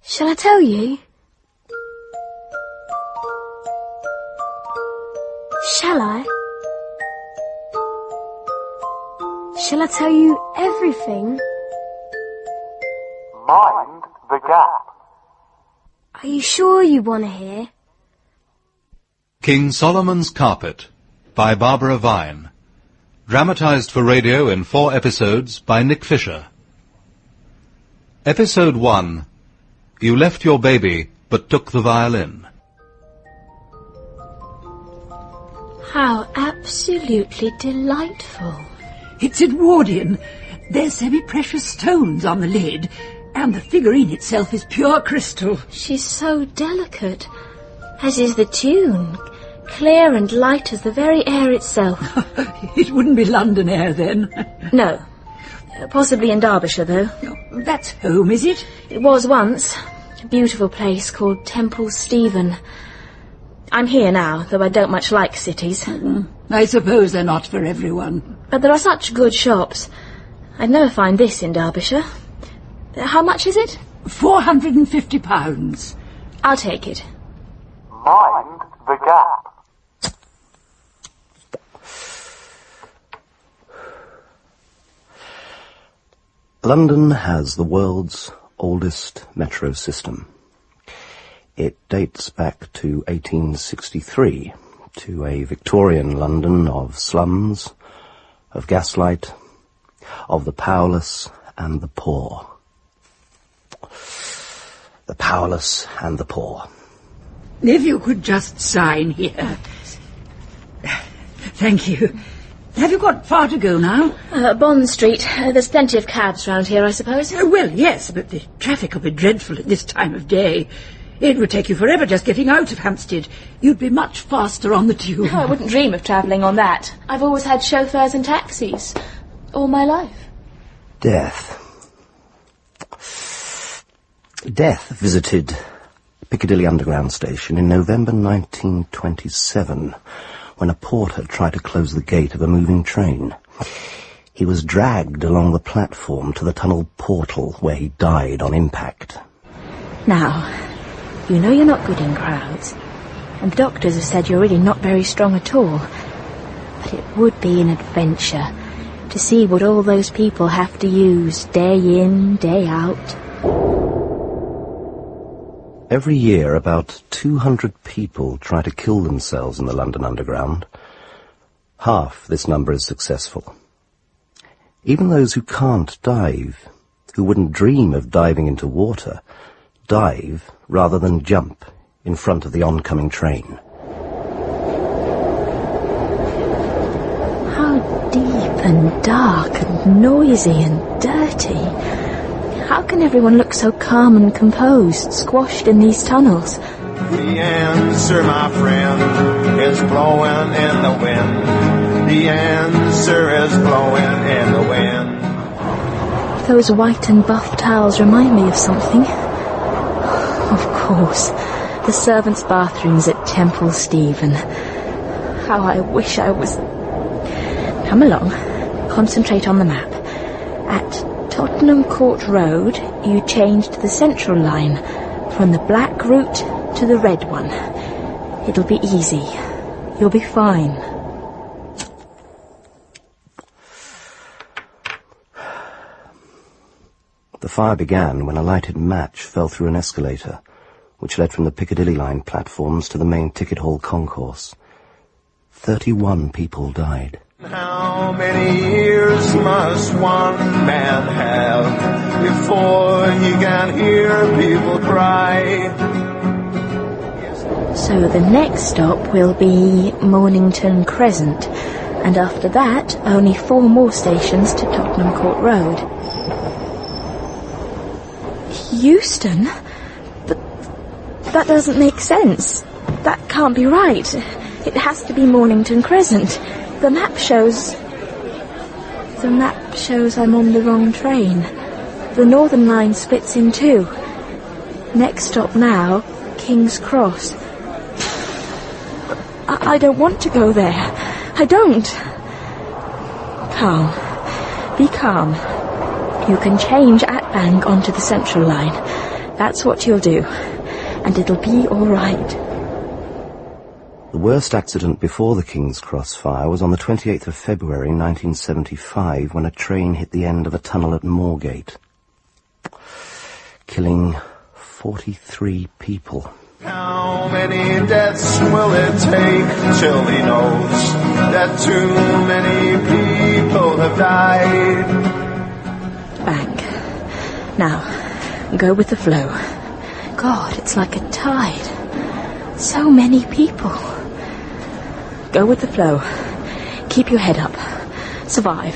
Shall I tell you? Shall I? Shall I tell you everything? Mind the gap. Are you sure you want to hear? King Solomon's Carpet by Barbara Vine. Dramatised for radio in 4 episodes by Nick Fisher. Episode 1. You left your baby, but took the violin. How absolutely delightful. It's Edwardian. There's semi-precious stones on the lid, and the figurine itself is pure crystal. She's so delicate, as is the tune, clear and light as the very air itself. It wouldn't be London air, then. No. Possibly in Derbyshire, though. That's home, is it? It was once. A beautiful place called Temple Stephen. I'm here now, though I don't much like cities. I suppose they're not for everyone. But there are such good shops. I'd never find this in Derbyshire. How much is it? £450. I'll take it. Mind the gap. London has the world's oldest metro system. It dates back to 1863, to a Victorian London of slums, of gaslight, of the powerless and the poor. The powerless and the poor. If you could just sign here. Thank you. Have you got far to go now? Bond Street. There's plenty of cabs round here, I suppose. Well, yes, but the traffic will be dreadful at this time of day. It would take you forever just getting out of Hampstead. You'd be much faster on the tube. I wouldn't dream of travelling on that. I've always had chauffeurs and taxis. All my life. Death. Death visited Piccadilly Underground Station in November 1927, when a porter tried to close the gate of a moving train. He was dragged along the platform to the tunnel portal, where he died on impact. Now, you know you're not good in crowds, and the doctors have said you're really not very strong at all. But it would be an adventure to see what all those people have to use day in, day out. Every year, about 200 people try to kill themselves in the London Underground. Half this number is successful. Even those who can't dive, who wouldn't dream of diving into water, dive rather than jump in front of the oncoming train. How deep and dark and noisy and dirty. How can everyone look so calm and composed, squashed in these tunnels? The answer, my friend, is blowing in the wind. The answer is blowing in the wind. Those white and buff towels remind me of something. Of course, the servants' bathrooms at Temple Stephen. How I wish I was... Come along, concentrate on the map. At Tottenham Court Road, you change to the Central Line, from the black route to the red one. It'll be easy. You'll be fine. The fire began when a lighted match fell through an escalator, which led from the Piccadilly Line platforms to the main ticket hall concourse. 31 people died. How many years must one man have before he can hear people cry? So the next stop will be Mornington Crescent, and after that, only 4 more stations to Tottenham Court Road. Euston? But that doesn't make sense. That can't be right. It has to be Mornington Crescent. The map shows I'm on the wrong train. The Northern Line splits in 2. Next stop now, King's Cross. I don't want to go there. I don't. Calm. Be calm. You can change at Bank onto the Central Line. That's what you'll do. And it'll be all right. The worst accident before the King's Cross fire was on the 28th of February 1975 when a train hit the end of a tunnel at Moorgate, killing 43 people. How many deaths will it take till he knows that too many people have died? Bank. Now, go with the flow. God, it's like a tide. So many people. Go with the flow. Keep your head up. Survive.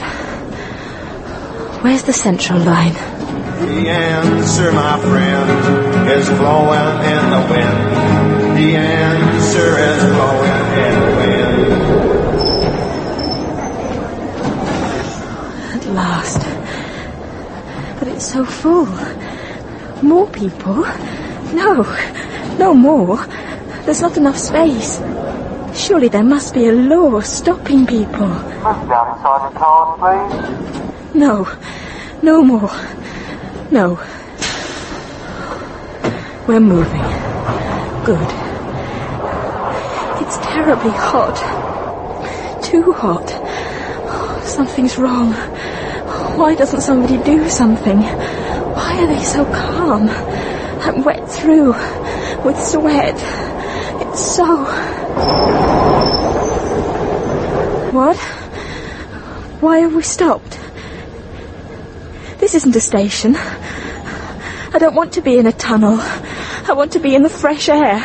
Where's the central line? The answer, my friend, is blowing in the wind. The answer is blowing in the wind. At last. But it's so full. More people? No more. There's not enough space. Surely there must be a law stopping people. Move down inside the cars, please. No more. No. We're moving. Good. It's terribly hot. Too hot. Something's wrong. Why doesn't somebody do something? Why are they so calm? I'm wet through with sweat. It's so... What? Why have we stopped? This isn't a station. I don't want to be in a tunnel. I want to be in the fresh air.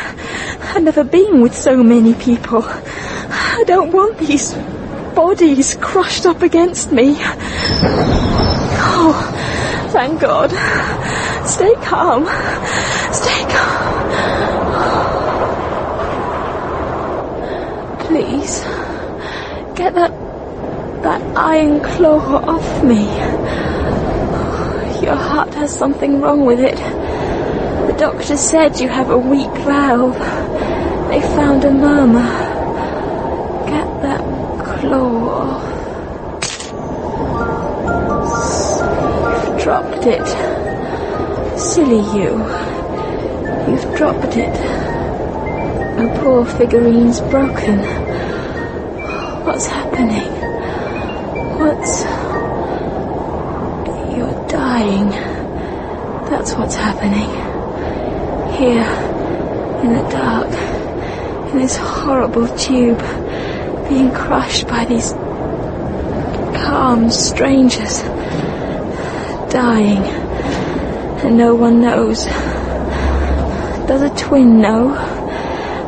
I've never been with so many people. I don't want these bodies crushed up against me. Oh, thank God. Stay calm. Stay calm. Please, get that iron claw off me. Your heart has something wrong with it. The doctor said you have a weak valve. They found a murmur. Get that claw off. You've dropped it. Silly you. You've dropped it. The poor figurine's broken. What's happening? You're dying. That's what's happening. Here, in the dark, in this horrible tube, being crushed by these calm strangers. Dying. And no one knows. Does a twin know?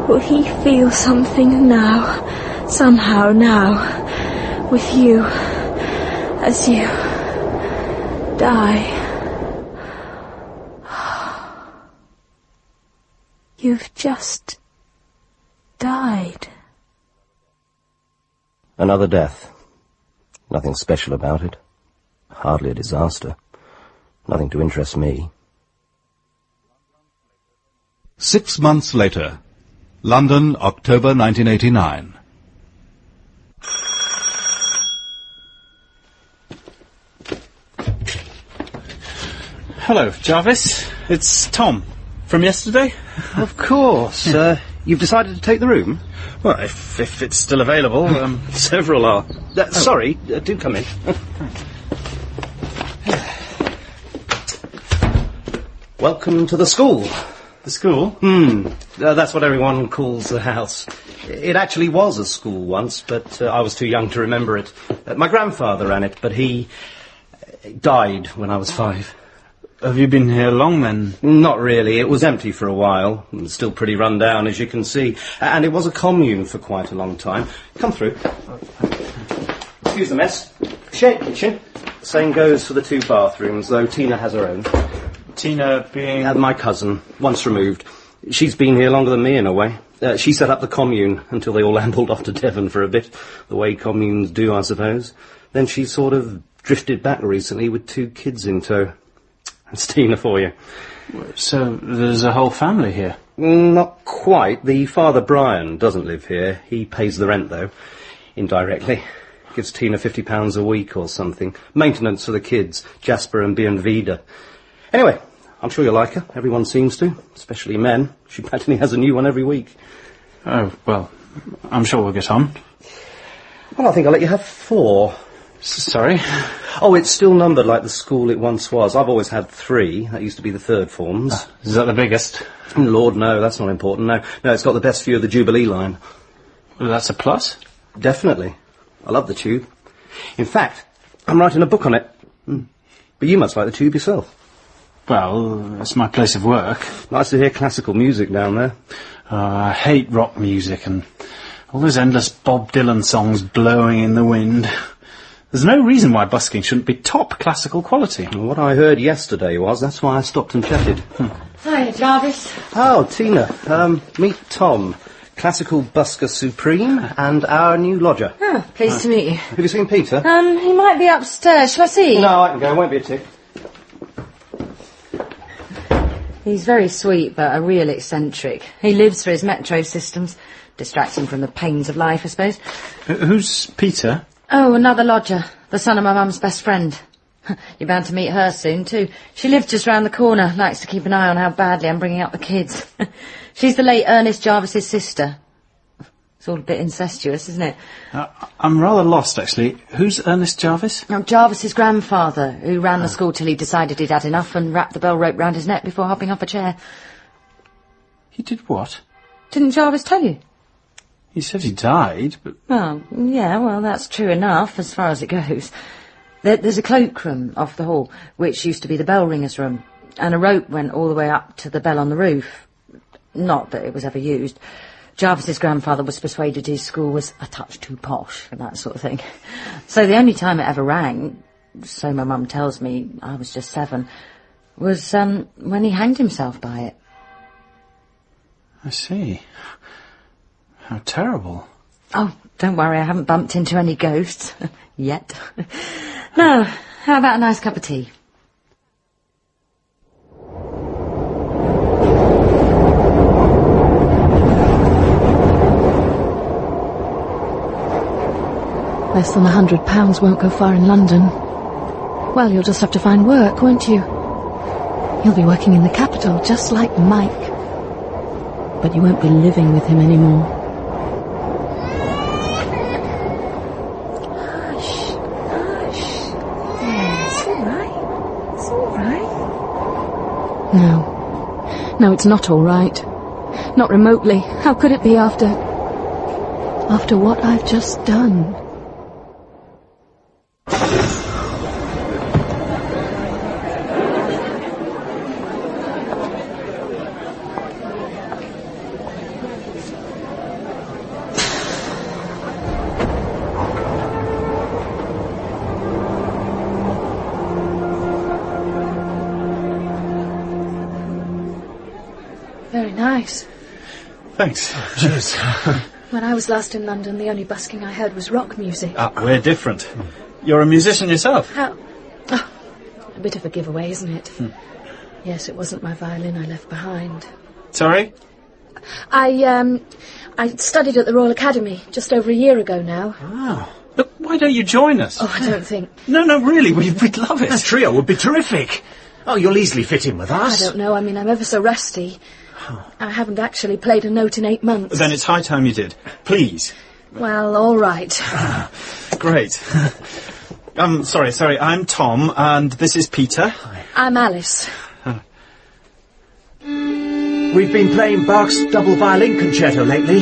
Will he feel something now? Somehow now? With you? As you die? You've just died. Another death. Nothing special about it. Hardly a disaster. Nothing to interest me. 6 months later. London, October 1989. Hello, Jarvis. It's Tom. From yesterday? Of course. You've decided to take the room? Well, if it's still available, several are. Sorry, do come in. Welcome to the school. The school? That's what everyone calls the house. It actually was a school once, but I was too young to remember it. My grandfather ran it, but he died when I was 5. Have you been here long, then? Not really. It was empty for a while. It was still pretty run down, as you can see. And it was a commune for quite a long time. Come through. Excuse the mess. Shared kitchen. Same goes for the 2 bathrooms, though Tina has her own. Tina being... my cousin, once removed. She's been here longer than me, in a way. She set up the commune until they all ambled off to Devon for a bit, the way communes do, I suppose. Then she sort of drifted back recently with 2 kids in tow. That's Tina for you. So there's a whole family here? Not quite. The father, Brian, doesn't live here. He pays the rent, though, indirectly. Gives Tina £50 a week or something. Maintenance for the kids, Jasper and Bienvida. Anyway, I'm sure you'll like her. Everyone seems to, especially men. She practically has a new one every week. Oh, well, I'm sure we'll get on. Well, I think I'll let you have 4. Sorry? Oh, it's still numbered like the school it once was. I've always had 3. That used to be the 3rd forms. Is that the biggest? Lord, no, that's not important, no. No, it's got the best view of the Jubilee line. Well, that's a plus. Definitely. I love the Tube. In fact, I'm writing a book on it. But you must like the Tube yourself. Well, it's my place of work. Nice to hear classical music down there. I hate rock music and all those endless Bob Dylan songs blowing in the wind. There's no reason why busking shouldn't be top classical quality. Well, what I heard yesterday was, that's why I stopped and chatted. Hiya, Jarvis. Oh, Tina. Meet Tom, classical busker supreme, and our new lodger. Oh, pleased to meet you. Have you seen Peter? He might be upstairs. Shall I see? No, I can go. It won't be a tick. He's very sweet, but a real eccentric. He lives for his metro systems. Distracts him from the pains of life, I suppose. Who's Peter? Oh, another lodger. The son of my mum's best friend. You're bound to meet her soon, too. She lives just round the corner. Likes to keep an eye on how badly I'm bringing up the kids. She's the late Ernest Jarvis's sister. It's all a bit incestuous, isn't it? I'm rather lost, actually. Who's Ernest Jarvis? Jarvis's grandfather, who ran the school till he decided he'd had enough and wrapped the bell rope round his neck before hopping off a chair. He did what? Didn't Jarvis tell you? He said he died, but... Oh, yeah, well, that's true enough, as far as it goes. There's a cloakroom off the hall, which used to be the bell ringer's room, and a rope went all the way up to the bell on the roof. Not that it was ever used. Jarvis's grandfather was persuaded his school was a touch too posh for that sort of thing. So the only time it ever rang, so my mum tells me, I was just 7, was when he hanged himself by it. I see. How terrible. Oh, don't worry, I haven't bumped into any ghosts. Yet. Now, how about a nice cup of tea? Less than £100 won't go far in London. Well, you'll just have to find work, won't you? You'll be working in the capital, just like Mike. But you won't be living with him anymore. Hush, hush. Yeah, it's all right. It's all right. No, it's not all right. Not remotely. How could it be after what I've just done? Very nice. Thanks. Cheers. When I was last in London, the only busking I heard was rock music. We're different. You're a musician yourself. How? Oh, a bit of a giveaway, isn't it? Yes, it wasn't my violin I left behind. Sorry? I studied at the Royal Academy just over a year ago now. Oh. Look, why don't you join us? Oh, I don't think... No, really, we'd love it. A trio would be terrific. Oh, you'll easily fit in with us. I don't know, I mean, I'm ever so rusty. I haven't actually played a note in 8 months. Then it's high time you did. Please. Well, all right. Great. Sorry, I'm Tom, and this is Peter. I'm Alice. We've been playing Bach's double violin concerto lately,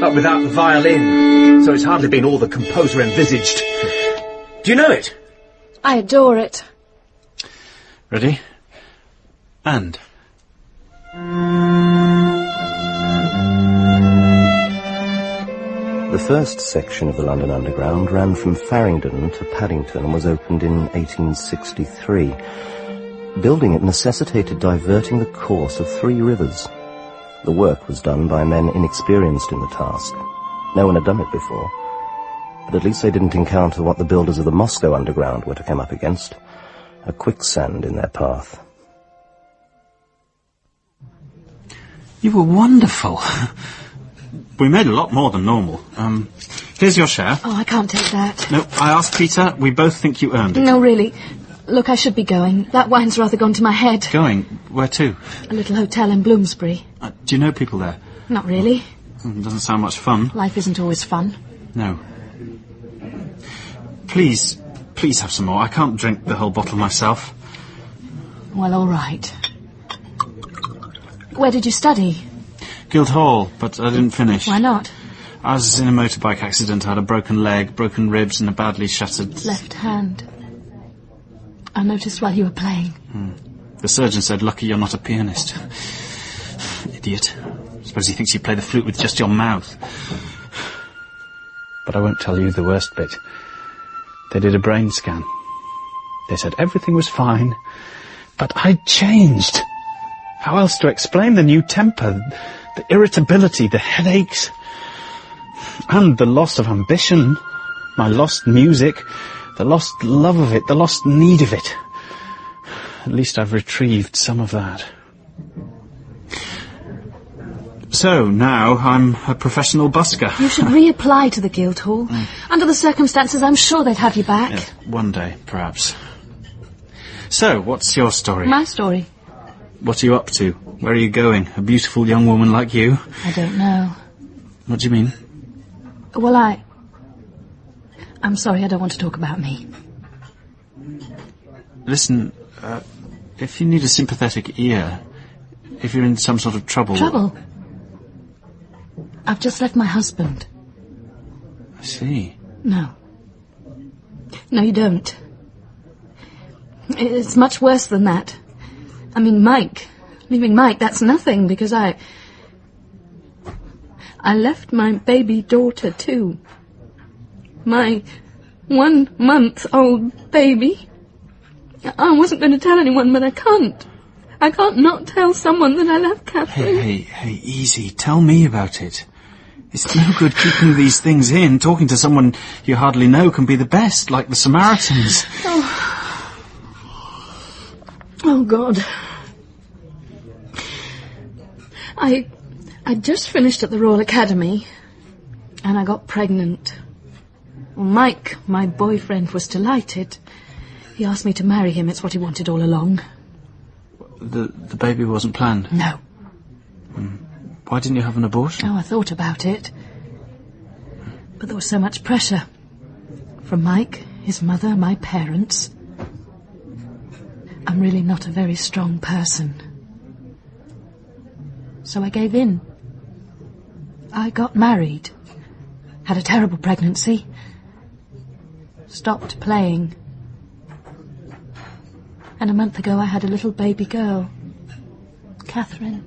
but without the violin, so it's hardly been all the composer envisaged. Do you know it? I adore it. Ready? And... The first section of the London Underground ran from Farringdon to Paddington and was opened in 1863. Building it necessitated diverting the course of 3 rivers. The work was done by men inexperienced in the task. No one had done it before. But at least they didn't encounter what the builders of the Moscow Underground were to come up against. A quicksand in their path. You were wonderful. We made a lot more than normal. Here's your share. Oh, I can't take that. No, I asked Peter. We both think you earned it. No, really. Look, I should be going. That wine's rather gone to my head. Going? Where to? A little hotel in Bloomsbury. Do you know people there? Not really. Doesn't sound much fun. Life isn't always fun. No. Please have some more. I can't drink the whole bottle myself. Well, all right. Where did you study? Guildhall, but I didn't finish. Why not? I was in a motorbike accident. I had a broken leg, broken ribs and a badly shattered... Left hand. I noticed while you were playing. The surgeon said, lucky you're not a pianist. Idiot. Suppose he thinks you play the flute with just your mouth. But I won't tell you the worst bit. They did a brain scan. They said everything was fine, but I'd changed. How else to explain the new temper, the irritability, the headaches, and the loss of ambition, my lost music, the lost love of it, the lost need of it. At least I've retrieved some of that. So, now I'm a professional busker. You should reapply to the Guildhall. Under the circumstances, I'm sure they'd have you back. Yeah, one day, perhaps. So, what's your story? My story? What are you up to? Where are you going? A beautiful young woman like you? I don't know. What do you mean? Well, I'm sorry, I don't want to talk about me. Listen, if you need a sympathetic ear, if you're in some sort of trouble... Trouble? I've just left my husband. I see. No. No, you don't. It's much worse than that. I mean, Mike. Leaving Mike, that's nothing, because I left my baby daughter, too. My 1 month-old baby. I wasn't going to tell anyone, but I can't. I can't not tell someone that I love Catherine. Hey, easy. Tell me about it. It's no good keeping these things in. Talking to someone you hardly know can be the best, like the Samaritans. Oh, God. I just finished at the Royal Academy, and I got pregnant. Mike, my boyfriend, was delighted. He asked me to marry him. It's what he wanted all along. The baby wasn't planned? No. Why didn't you have an abortion? Oh, I thought about it. But there was so much pressure. From Mike, his mother, my parents. I'm really not a very strong person. So I gave in. I got married. Had a terrible pregnancy. Stopped playing. And a month ago I had a little baby girl. Catherine.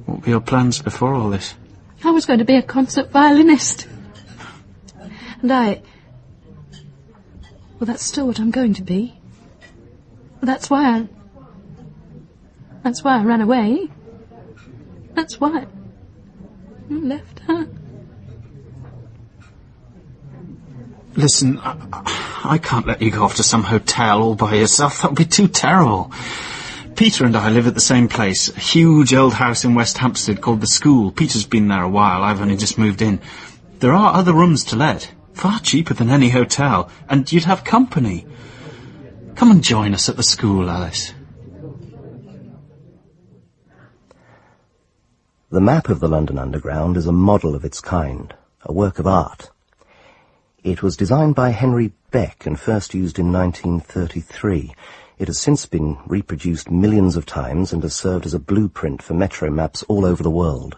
What were your plans before all this? I was going to be a concert violinist. And well, that's still what I'm going to be. That's why I ran away. That's why I left her. Listen, I can't let you go off to some hotel all by yourself. That would be too terrible. Peter and I live at the same place, a huge old house in West Hampstead called The School. Peter's been there a while, I've only just moved in. There are other rooms to let, far cheaper than any hotel, and you'd have company. Come and join us at The School, Alice. The map of the London Underground is a model of its kind, a work of art. It was designed by Henry Beck and first used in 1933. It has since been reproduced millions of times and has served as a blueprint for metro maps all over the world.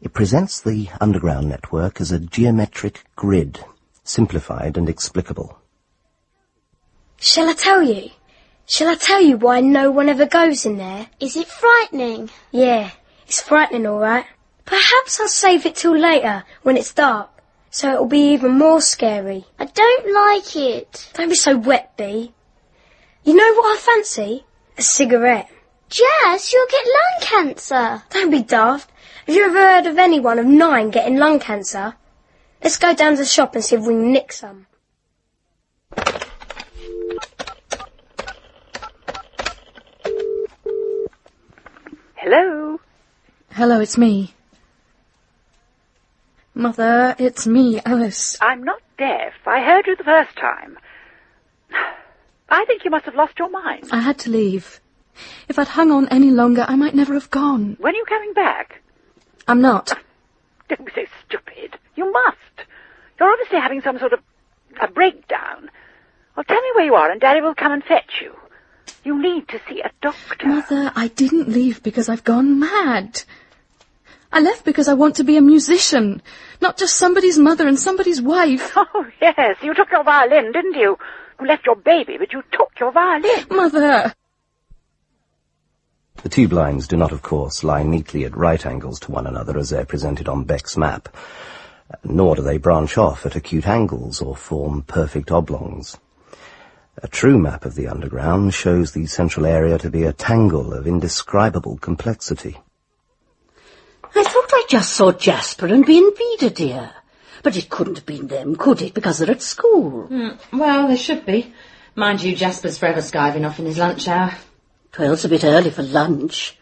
It presents the underground network as a geometric grid, simplified and explicable. Shall I tell you? Shall I tell you why no one ever goes in there? Is it frightening? Yeah, it's frightening, all right. Perhaps I'll save it till later, when it's dark, so it'll be even more scary. I don't like it. Don't be so wet, Bee. You know what I fancy? A cigarette. Jazz, you'll get lung cancer. Don't be daft. Have you ever heard of anyone of 9 getting lung cancer? Let's go down to the shop and see if we can nick some. Hello? Hello, it's me. Mother, it's me, Alice. I'm not deaf. I heard you the first time. I think you must have lost your mind. I had to leave. If I'd hung on any longer, I might never have gone. When are you coming back? I'm not. Don't be so stupid. You must. You're obviously having some sort of a breakdown. Well, tell me where you are and Daddy will come and fetch you. You need to see a doctor. Mother, I didn't leave because I've gone mad. I left because I want to be a musician, not just somebody's mother and somebody's wife. Oh, yes, you took your violin, didn't you? You left your baby, but you took your violin. Mother! The tube lines do not, of course, lie neatly at right angles to one another as they're presented on Beck's map, nor do they branch off at acute angles or form perfect oblongs. A true map of the underground shows the central area to be a tangle of indescribable complexity. I thought I just saw Jasper and Bienvida, dear. But it couldn't have been them, could it, because they're at school? Well, they should be. Mind you, Jasper's forever skiving off in his lunch hour. 12's a bit early for lunch,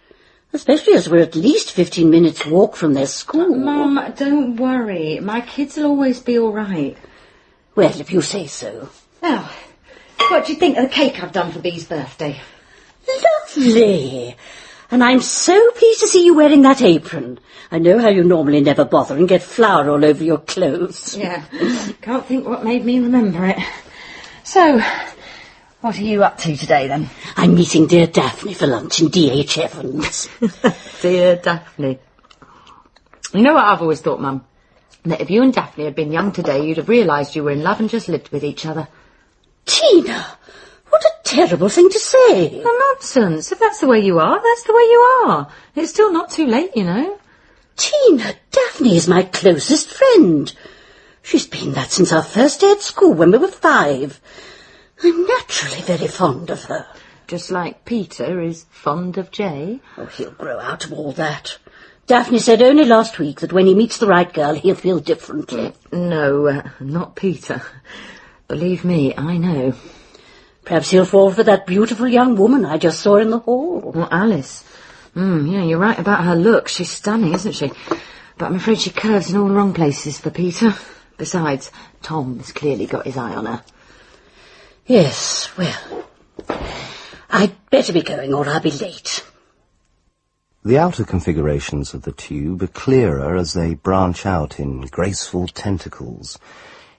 especially as we're at least 15 minutes' walk from their school. Mum, don't worry. My kids will always be all right. Well, if you say so. Now, what do you think of the cake I've done for Bee's birthday? Lovely! And I'm so pleased to see you wearing that apron. I know how you normally never bother and get flour all over your clothes. Yeah, can't think what made me remember it. So, what are you up to today, then? I'm meeting dear Daphne for lunch in D.H. Evans. Dear Daphne. You know what I've always thought, Mum? That if you and Daphne had been young today, you'd have realised you were in love and just lived with each other. Tina! What a terrible thing to say. No, nonsense. If that's the way you are, that's the way you are. It's still not too late, you know. Tina, Daphne is my closest friend. She's been that since our first day at school when we were 5. I'm naturally very fond of her. Just like Peter is fond of Jay. Oh, he'll grow out of all that. Daphne said only last week that when he meets the right girl, he'll feel differently. No, not Peter. Believe me, I know. Perhaps he'll fall for that beautiful young woman I just saw in the hall. Well, Alice. Yeah, you're right about her look. She's stunning, isn't she? But I'm afraid she curves in all the wrong places for Peter. Besides, Tom's clearly got his eye on her. Yes, well, I'd better be going or I'll be late. The outer configurations of the tube are clearer as they branch out in graceful tentacles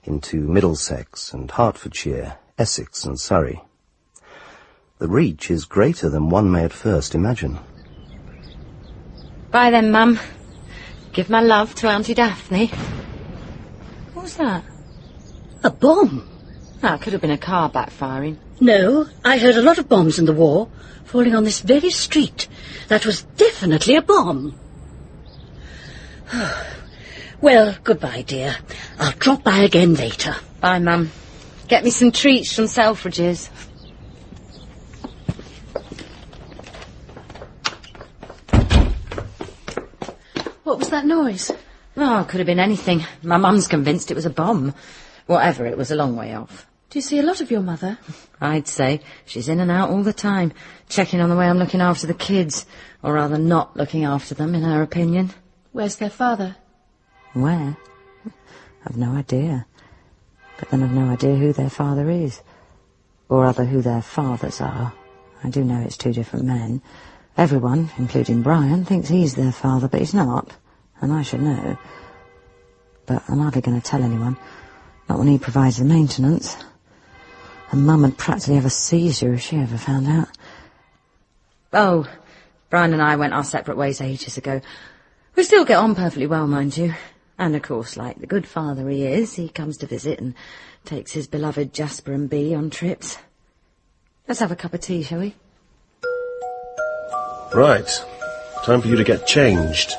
into Middlesex and Hertfordshire, Essex and Surrey. The reach is greater than one may at first imagine. Bye then, Mum. Give my love to Auntie Daphne. What was that? A bomb? Oh, it could have been a car backfiring. No, I heard a lot of bombs in the war, falling on this very street. That was definitely a bomb. Well, goodbye, dear. I'll drop by again later. Bye, Mum. Get me some treats from Selfridge's. What was that noise? Oh, it could have been anything. My mum's convinced it was a bomb. Whatever, it was a long way off. Do you see a lot of your mother? I'd say. She's in and out all the time, checking on the way I'm looking after the kids, or rather not looking after them, in her opinion. Where's their father? Where? I've no idea. But then I've no idea who their father is. Or rather who their fathers are. I do know it's 2 different men. Everyone, including Brian, thinks he's their father, but he's not. And I should know. But I'm hardly going to tell anyone. Not when he provides the maintenance. And Mum would practically have a seizure if she ever found out. Oh, Brian and I went our separate ways ages ago. We still get on perfectly well, mind you. And, of course, like the good father he is, he comes to visit and takes his beloved Jasper and Bee on trips. Let's have a cup of tea, shall we? Right. Time for you to get changed.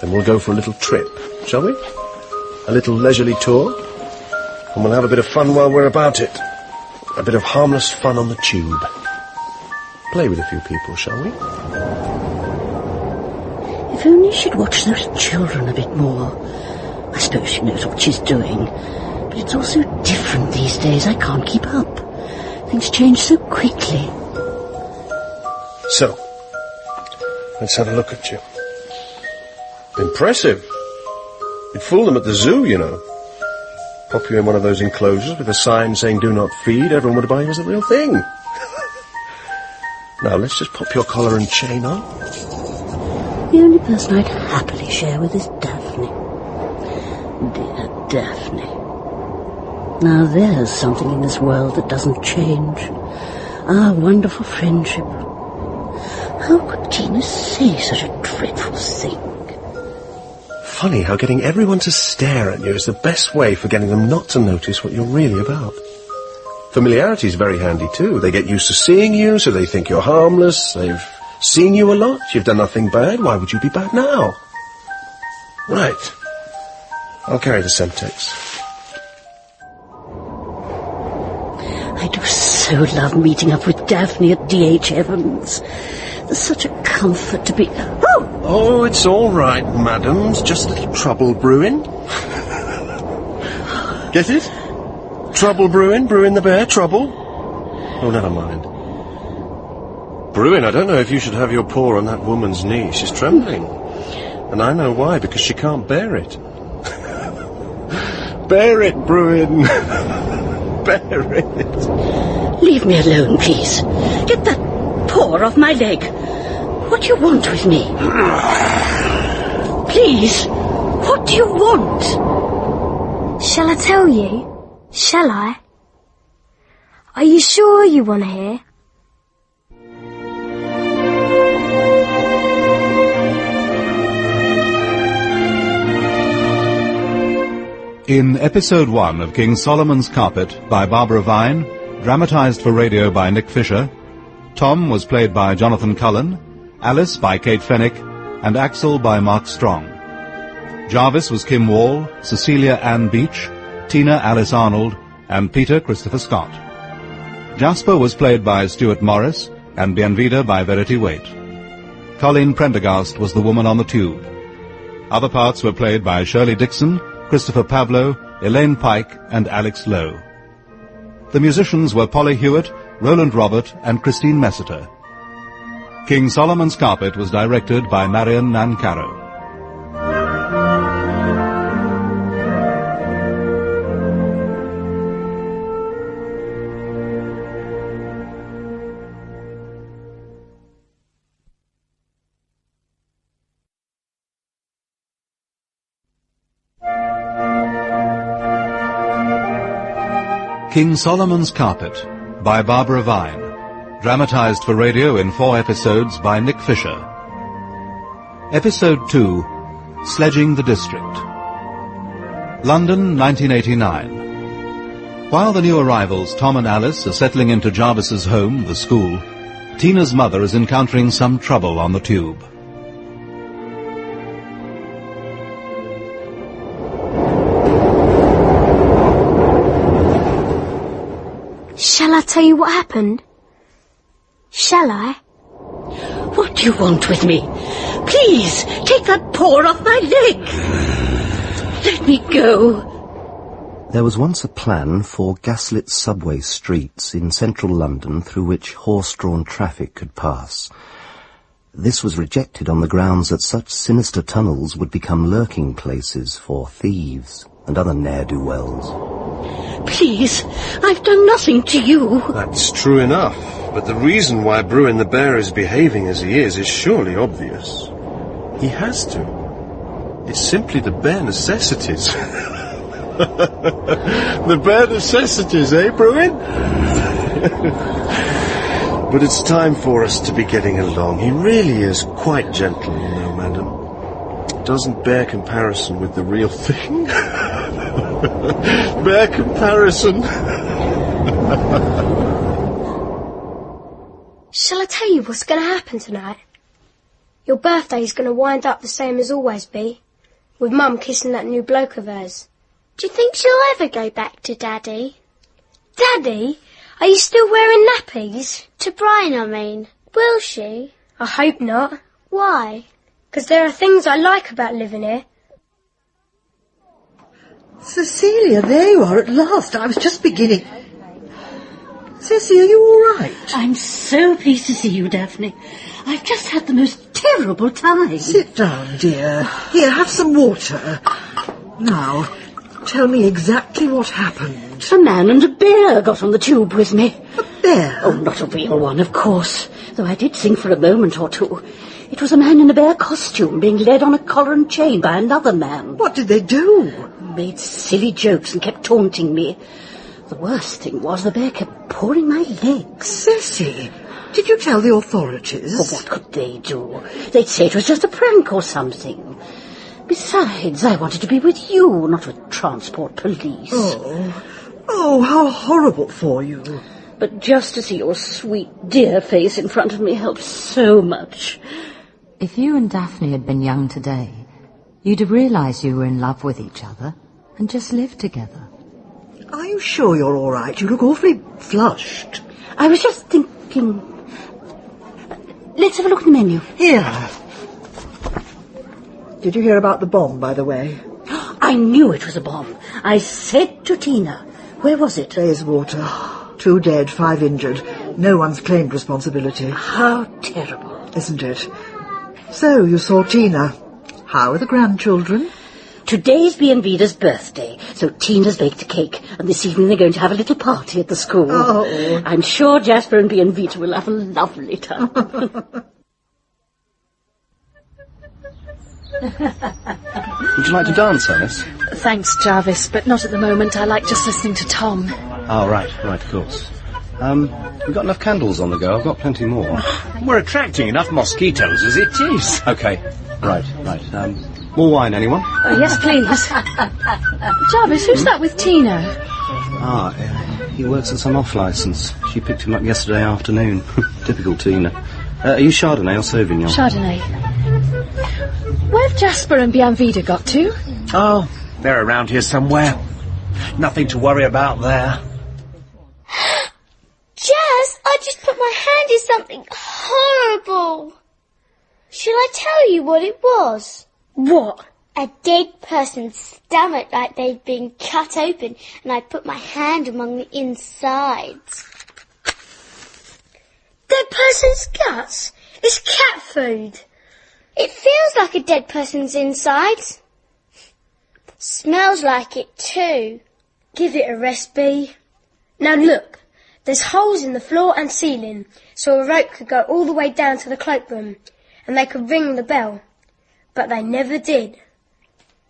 Then we'll go for a little trip, shall we? A little leisurely tour. And we'll have a bit of fun while we're about it. A bit of harmless fun on the tube. Play with a few people, shall we? If only she'd watch those children a bit more. I suppose she knows what she's doing. But it's all so different these days, I can't keep up. Things change so quickly. So, let's have a look at you. Impressive. You'd fool them at the zoo, you know. Pop you in one of those enclosures with a sign saying do not feed, everyone would buy you as the real thing. Now, let's just pop your collar and chain on. The only person I'd happily share with is Daphne. Dear Daphne. Now there's something in this world that doesn't change. Our wonderful friendship. How could Tina say such a dreadful thing? Funny how getting everyone to stare at you is the best way for getting them not to notice what you're really about. Familiarity is very handy too. They get used to seeing you, so they think you're harmless. They've seen you a lot. You've done nothing bad. Why would you be bad now? Right. I'll carry the Semtex. I do so love meeting up with Daphne at D.H. Evans. There's such a comfort to be... Oh, it's all right, madam. It's just a little trouble brewing. Get it? Trouble brewing? Brewing the bear? Trouble? Oh, never mind. Brewing, I don't know if you should have your paw on that woman's knee. She's trembling. And I know why, because she can't bear it. Bear it, Bruin. Bear it. Leave me alone, please. Get that paw off my leg. What do you want with me? Please, what do you want? Shall I tell you? Shall I? Are you sure you want to hear? In Episode 1 of King Solomon's Carpet by Barbara Vine, dramatised for radio by Nick Fisher, Tom was played by Jonathan Cullen, Alice by Kate Fenwick, and Axel by Mark Strong. Jarvis was Kim Wall, Cecilia Ann Beach, Tina Alice Arnold, and Peter Christopher Scott. Jasper was played by Stuart Morris, and Bienvida by Verity Watte. Colleen Prendergast was the woman on the tube. Other parts were played by Shirley Dixon, Christopher Pavlo, Elaine Pike, and Alex Lowe. The musicians were Polly Hewitt, Roland Robert, and Christine Messiter. King Solomon's Carpet was directed by Marion Nancaro. King Solomon's Carpet by Barbara Vine, dramatised for radio in 4 episodes by Nick Fisher. Episode 2, Sledging the District. London, 1989. While the new arrivals, Tom and Alice, are settling into Jarvis's home, the school, Tina's mother is encountering some trouble on the tube. Shall I tell you what happened? Shall I? What do you want with me? Please, take that paw off my leg. Let me go. There was once a plan for gaslit subway streets in central London through which horse-drawn traffic could pass. This was rejected on the grounds that such sinister tunnels would become lurking places for thieves and other ne'er-do-wells. Please, I've done nothing to you. That's true enough, but the reason why Bruin the Bear is behaving as he is surely obvious. He has to. It's simply the bare necessities. The bare necessities, eh, Bruin? But it's time for us to be getting along. He really is quite gentle, you know, madam. Doesn't bear comparison with the real thing. Bear comparison. Shall I tell you what's going to happen tonight? Your birthday's going to wind up the same as always, Bea, with Mum kissing that new bloke of hers. Do you think she'll ever go back to Daddy? Daddy? Are you still wearing nappies? To Brian, I mean. Will she? I hope not. Why? 'Cause there are things I like about living here. Cecilia, there you are at last. I was just beginning. Ceci, are you all right? I'm so pleased to see you, Daphne. I've just had the most terrible time. Sit down, dear. Here, have some water. Now, tell me exactly what happened? A man and a bear got on the tube with me. A bear? Oh, not a real one, of course, though I did think for a moment or two. It was a man in a bear costume being led on a collar and chain by another man. What did they do? Made silly jokes and kept taunting me. The worst thing was the bear kept pawing my legs. Ceci, did you tell the authorities? Well, what could they do? They'd say it was just a prank or something. Besides, I wanted to be with you, not with transport police. Oh, how horrible for you. But just to see your sweet, dear face in front of me helped so much. If you and Daphne had been young today, you'd have realised you were in love with each other and just lived together. Are you sure you're all right? You look awfully flushed. I was just thinking... Let's have a look at the menu. Here. Did you hear about the bomb, by the way? I knew it was a bomb. I said to Tina. Where was it? Bayswater. 2 dead, 5 injured. No one's claimed responsibility. How terrible. Isn't it? So, you saw Tina. How are the grandchildren? Today's Bienvida's birthday, so Tina's baked a cake, and this evening they're going to have a little party at the school. Oh. I'm sure Jasper and Bienvida will have a lovely time. Would you like to dance, Alice? Thanks, Jarvis, but not at the moment. I like just listening to Tom. Oh, right, of course. We've got enough candles on the go. I've got plenty more. We're attracting enough mosquitoes as it is. OK, right. More wine, anyone? Oh, yes, please. Jarvis, who's that with Tina? He works at some off-licence. She picked him up yesterday afternoon. Typical Tina. Are you Chardonnay or Sauvignon? Chardonnay. Where've Jasper and Bienvida got to? Oh, they're around here somewhere. Nothing to worry about there. Jazz, I just put my hand in something horrible. Shall I tell you what it was? What? A dead person's stomach, like they'd been cut open, and I put my hand among the insides. Dead person's guts? It's cat food. It feels like a dead person's insides. Smells like it too. Give it a rest, Bee. Now look, there's holes in the floor and ceiling, so a rope could go all the way down to the cloakroom, and they could ring the bell. But they never did.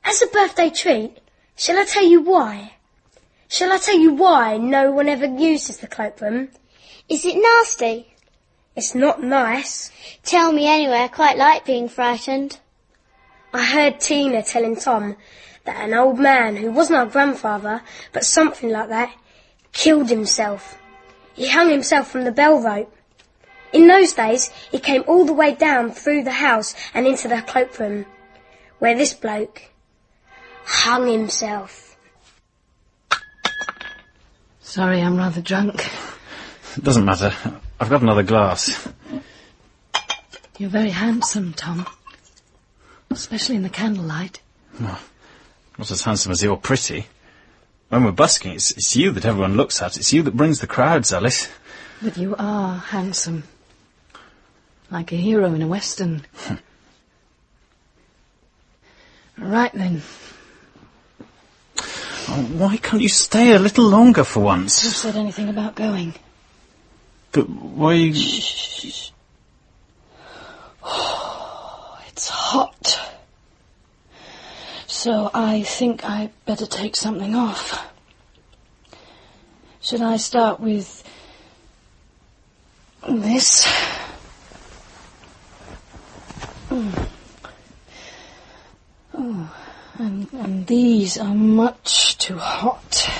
As a birthday treat, shall I tell you why? Shall I tell you why no one ever uses the cloakroom? Is it nasty? It's not nice. Tell me anyway, I quite like being frightened. I heard Tina telling Tom that an old man who wasn't our grandfather, but something like that, killed himself. He hung himself from the bell rope. In those days, he came all the way down through the house and into the cloakroom, where this bloke hung himself. Sorry, I'm rather drunk. It doesn't matter. I've got another glass. You're very handsome, Tom. Especially in the candlelight. Oh, not as handsome as you're pretty. When we're busking, it's you that everyone looks at. It's you that brings the crowds, Alice. But you are handsome. Like a hero in a western. Right then. Oh, why can't you stay a little longer for once? Who said anything about going? But why... Shh. Oh, it's hot. So I think I'd better take something off. Should I start with this? Oh, and these are much too hot.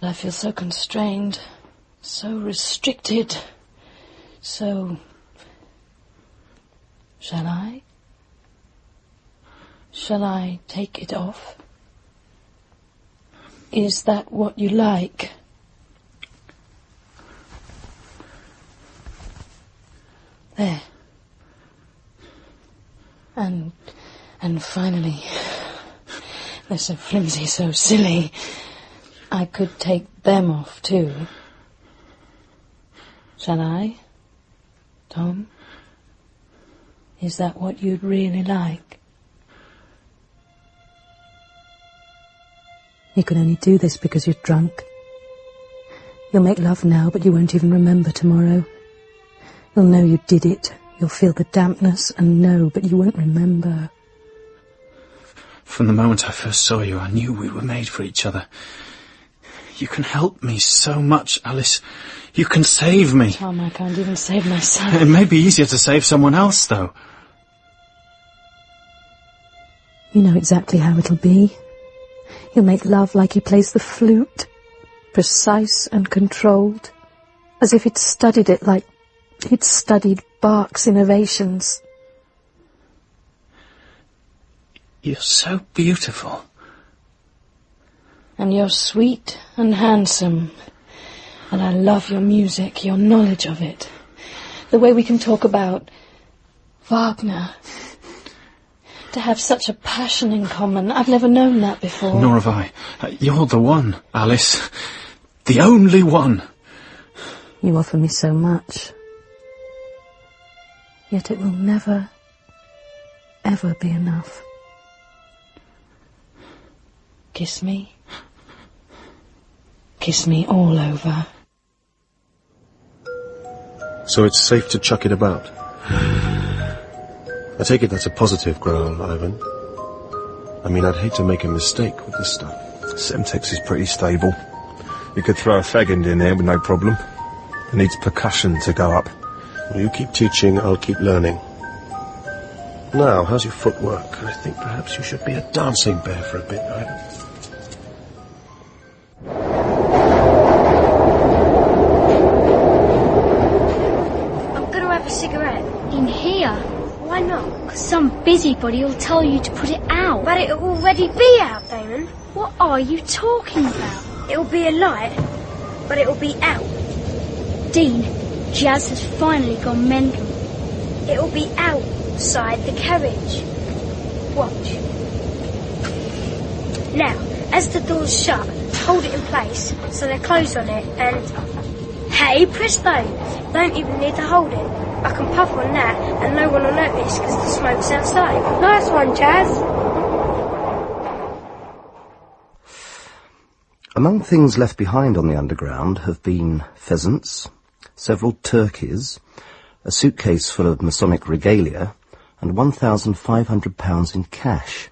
I feel so constrained, so restricted, so... Shall I? Shall I take it off? Is that what you like? There. And finally, they're so flimsy, so silly. I could take them off too. Shall I? Tom? Is that what you'd really like? You can only do this because you're drunk. You'll make love now, but you won't even remember tomorrow. You'll know you did it. You'll feel the dampness and know, but you won't remember. From the moment I first saw you, I knew we were made for each other. You can help me so much, Alice. You can save me. Tom, I can't even save myself. It may be easier to save someone else, though. You know exactly how it'll be. He'll make love like he plays the flute, precise and controlled, as if he'd studied it like he'd studied Bach's Innovations. You're so beautiful. And you're sweet and handsome. And I love your music, your knowledge of it. The way we can talk about Wagner. To have such a passion in common. I've never known that before. Nor have I. You're the one, Alice. The only one. You offer me so much. Yet it will never, ever be enough. Kiss me. Kiss me all over. So it's safe to chuck it about. I take it that's a positive growl, Ivan. I mean, I'd hate to make a mistake with this stuff. Semtex is pretty stable. You could throw a fag end in there with no problem. It needs percussion to go up. Well, you keep teaching, I'll keep learning. Now, how's your footwork? I think perhaps you should be a dancing bear for a bit, Ivan. I'm going to have a cigarette. In here? Why not? 'Cause some busybody will tell you to put it out. But it'll already be out, Damon. What are you talking about? It'll be a light, but it'll be out. Dean, Jazz has finally gone mental. It'll be outside the carriage. Watch. Now, as the door's shut, hold it in place so they're closed on it and... Hey, presto! Don't even need to hold it. I can puff on that and no one will notice because the smoke's outside. Nice one, Jazz! Among things left behind on the underground have been pheasants, several turkeys, a suitcase full of Masonic regalia, and £1,500 in cash.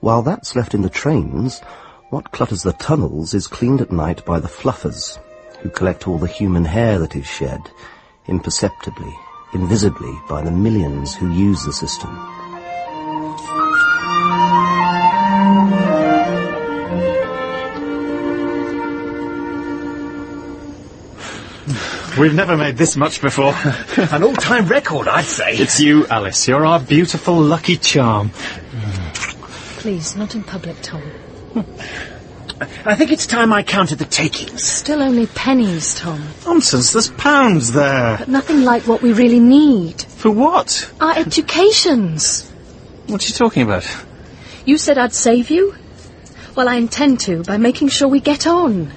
While that's left in the trains, what clutters the tunnels is cleaned at night by the fluffers, who collect all the human hair that is shed, imperceptibly, invisibly, by the millions who use the system. We've never made this much before. An all-time record, I'd say. It's you, Alice. You're our beautiful lucky charm. Please, not in public, Tom. I think it's time I counted the takings. Still only pennies, Tom. Nonsense, there's pounds there. But nothing like what we really need. For what? Our educations. What are you talking about? You said I'd save you? Well, I intend to, by making sure we get on.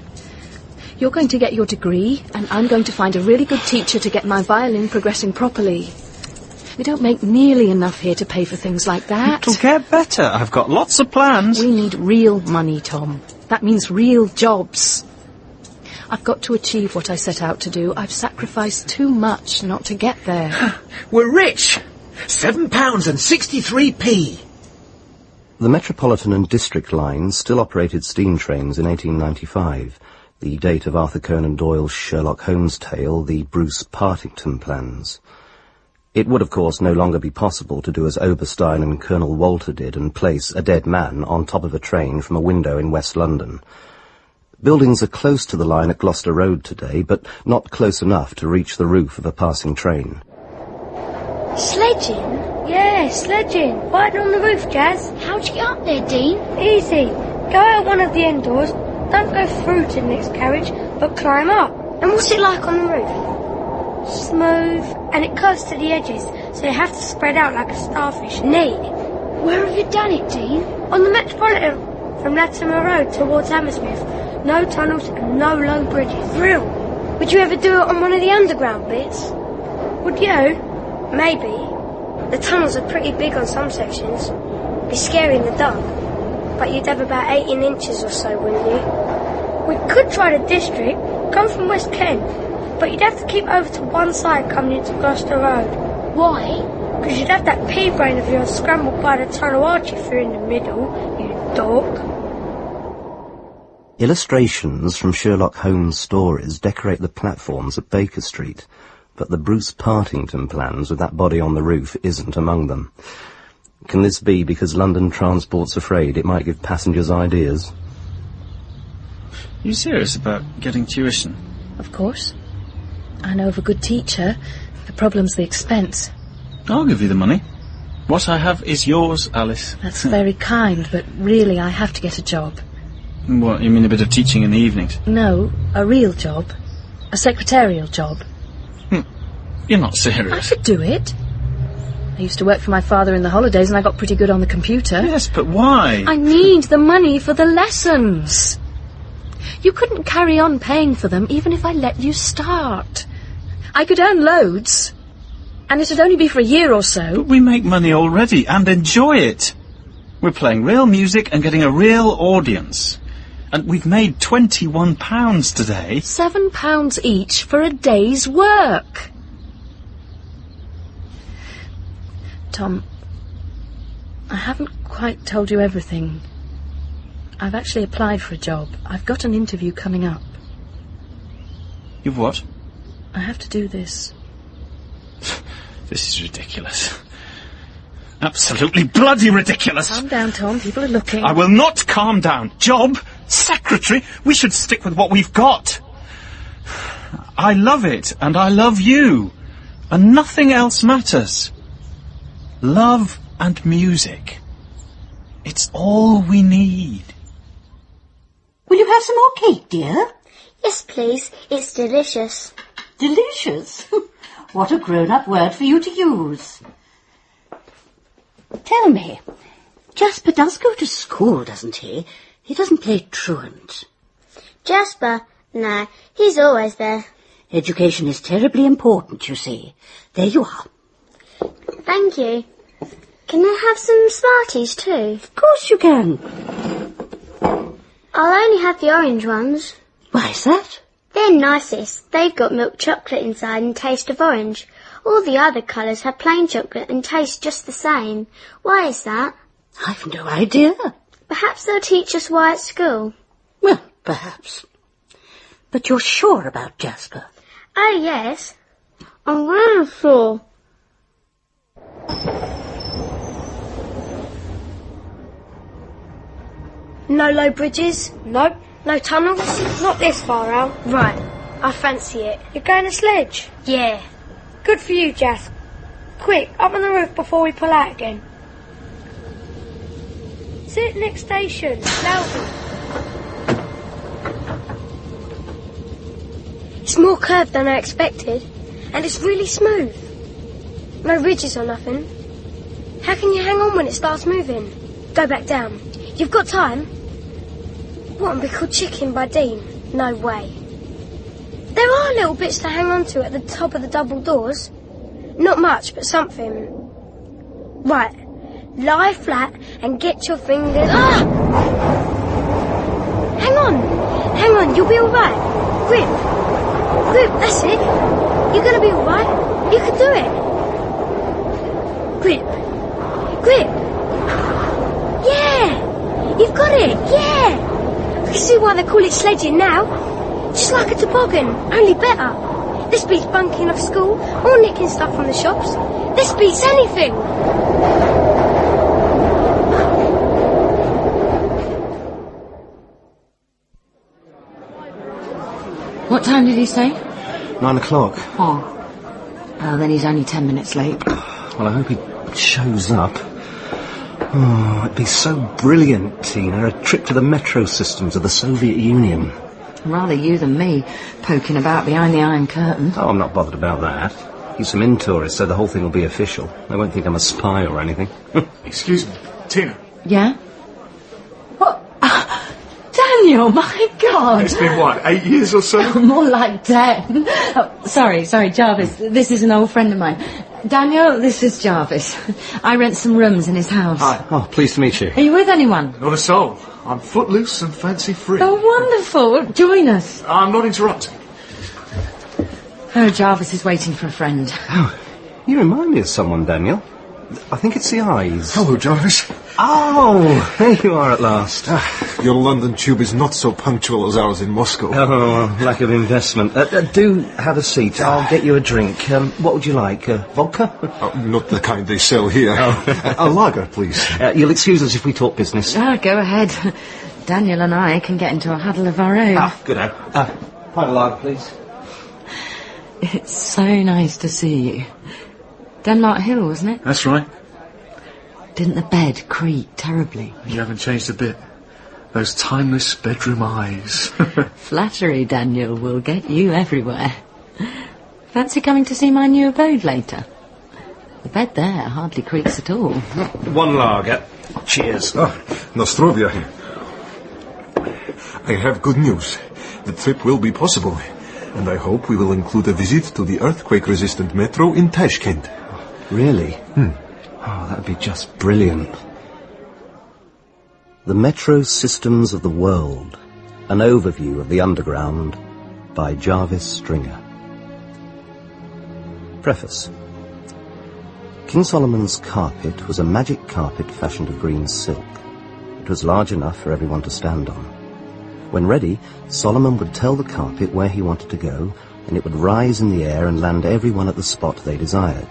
You're going to get your degree, and I'm going to find a really good teacher to get my violin progressing properly. We don't make nearly enough here to pay for things like that. It'll get better. I've got lots of plans. We need real money, Tom. That means real jobs. I've got to achieve what I set out to do. I've sacrificed too much not to get there. We're rich! £7.63p. The Metropolitan and District lines still operated steam trains in 1895, the date of Arthur Conan Doyle's Sherlock Holmes tale, The Bruce Partington Plans. It would, of course, no longer be possible to do as Oberstein and Colonel Walter did and place a dead man on top of a train from a window in West London. Buildings are close to the line at Gloucester Road today, but not close enough to reach the roof of a passing train. Sledging? Yeah, sledging. Right on the roof, Jazz. How'd you get up there, Dean? Easy. Go out one of the end doors. Don't go through to the next carriage, but climb up. And what's it like on the roof? Smooth, and it curves to the edges, so you have to spread out like a starfish. Neat. Where have you done it, Dean? On the Metropolitan, from Latimer Road towards Hammersmith. No tunnels and no low bridges. Real. Would you ever do it on one of the underground bits? Would you? Maybe. The tunnels are pretty big on some sections. Be scary in the dark. But you'd have about 18 inches or so, wouldn't you? We could try the district, come from West Kent, but you'd have to keep over to one side coming into Gloucester Road. Why? Because you'd have that pea brain of yours scrambled by the tunnel arch if you're in the middle, you dork. Illustrations from Sherlock Holmes' stories decorate the platforms at Baker Street, but the Bruce Partington plans with that body on the roof isn't among them. Can this be because London Transport's afraid it might give passengers ideas? You serious about getting tuition? Of course. I know of a good teacher. The problem's the expense. I'll give you the money. What I have is yours, Alice. That's very kind, but really I have to get a job. What, you mean a bit of teaching in the evenings? No, a real job. A secretarial job. You're not serious. I could do it. I used to work for my father in the holidays and I got pretty good on the computer. Yes, but why? I need the money for the lessons. You couldn't carry on paying for them even if I let you start. I could earn loads. And it'd only be for a year or so. But we make money already and enjoy it. We're playing real music and getting a real audience. And we've made £21 today. £7 each for a day's work. Tom, I haven't quite told you everything. I've actually applied for a job. I've got an interview coming up. You've what? I have to do this. This is ridiculous. Absolutely bloody ridiculous. Calm down, Tom. People are looking. I will not calm down. Job? Secretary? We should stick with what we've got. I love it, and I love you. And nothing else matters. Love and music. It's all we need. Will you have some more cake, dear? Yes, please. It's delicious. Delicious? What a grown-up word for you to use. Tell me, Jasper does go to school, doesn't he? He doesn't play truant. Jasper? No, he's always there. Education is terribly important, you see. There you are. Thank you. Can I have some Smarties too? Of course you can. I'll only have the orange ones. Why's that? They're nicest. They've got milk chocolate inside and taste of orange. All the other colours have plain chocolate and taste just the same. Why is that? I've no idea. Perhaps they'll teach us why at school. Well, perhaps. But you're sure about Jasper? Oh, yes. I'm really sure. No low bridges? Nope. No tunnels? Not this far out. Right. I fancy it. You're going to sledge? Yeah. Good for you, Jas. Quick, up on the roof before we pull out again. Sit next station. Loudly. It's more curved than I expected. And it's really smooth. No ridges or nothing. How can you hang on when it starts moving? Go back down. You've got time? What, and be called Chicken by Dean? No way. There are little bits to hang on to at the top of the double doors. Not much, but something. Right. Lie flat and get your fingers... Ah! Hang on, you'll be alright. Grip, that's it. You're gonna be alright. You can do it. Grip. Yeah! You've got it, yeah! I can see why they call it sledging now. Just like a toboggan, only better. This beats bunking off school or nicking stuff from the shops. This beats anything. What time did he say? 9 o'clock. Oh, then he's only 10 minutes late. Well, I hope he shows up. Oh, it'd be so brilliant, Tina, a trip to the metro systems of the Soviet Union. Rather you than me, poking about behind the Iron Curtain. Oh, I'm not bothered about that. He's some in-tourist, so the whole thing will be official. They won't think I'm a spy or anything. Excuse me, Tina. Yeah? What? Daniel, my God! It's been, what, 8 years or so? More like 10. Oh, sorry, Jarvis. This is an old friend of mine. Daniel, this is Jarvis. I rent some rooms in his house. Hi. Oh, pleased to meet you. Are you with anyone? Not a soul. I'm footloose and fancy-free. Oh, wonderful. Join us. I'm not interrupting. Oh, Jarvis is waiting for a friend. Oh, you remind me of someone, Daniel. I think it's the eyes. Hello, Jarvis. Oh, there you are at last. Your London tube is not so punctual as ours in Moscow. Oh, lack of investment. Do have a seat. I'll get you a drink. What would you like? Vodka? Not the kind they sell here. Oh. A lager, please. You'll excuse us if we talk business. Oh, go ahead. Daniel and I can get into a huddle of our own. Good. Pint of lager, please. It's so nice to see you. Denmark Hill, wasn't it? That's right. Didn't the bed creak terribly? You haven't changed a bit. Those timeless bedroom eyes. Flattery, Daniel, will get you everywhere. Fancy coming to see my new abode later? The bed there hardly creaks at all. One lager. Cheers. Nostrovia. I have good news. The trip will be possible. And I hope we will include a visit to the earthquake-resistant metro in Tashkent. Really? Oh, that'd be just brilliant. The Metro Systems of the World. An overview of the underground by Jarvis Stringer. Preface. King Solomon's carpet was a magic carpet fashioned of green silk. It was large enough for everyone to stand on. When ready, Solomon would tell the carpet where he wanted to go, and it would rise in the air and land everyone at the spot they desired.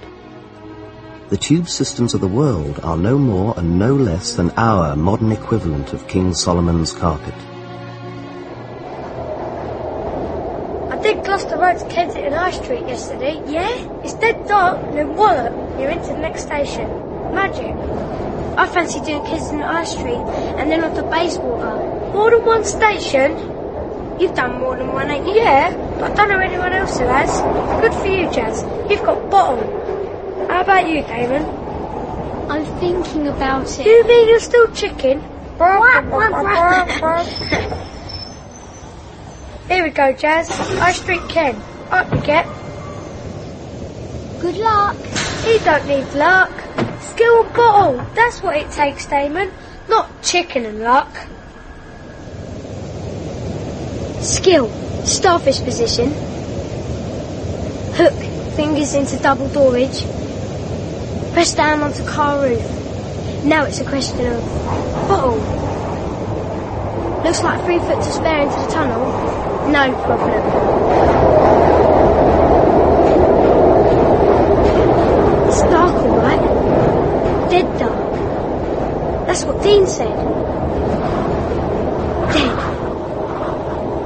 The tube systems of the world are no more and no less than our modern equivalent of King Solomon's carpet. I did Gloucester Road to Kensington High Street yesterday. Yeah? It's dead dark, and then wallop, you're into the next station. Magic. I fancy doing Kensington High Street, and then on to Bayswater. More than one station? You've done more than one, ain't you? Yeah, but I don't know anyone else who has. Good for you, Jazz. You've got bottom. How about you, Damon? I'm thinking about it. You mean you're still chicken? Here we go, Jazz. High Street Ken. Up you get. Good luck. He don't need luck. Skill and bottle. That's what it takes, Damon. Not chicken and luck. Skill. Starfish position. Hook. Fingers into double doorage. Press down onto car roof. Now it's a question of bottle. Looks like 3 foot to spare into the tunnel. No problem. It's dark, alright. Dead dark. That's what Dean said. Dead.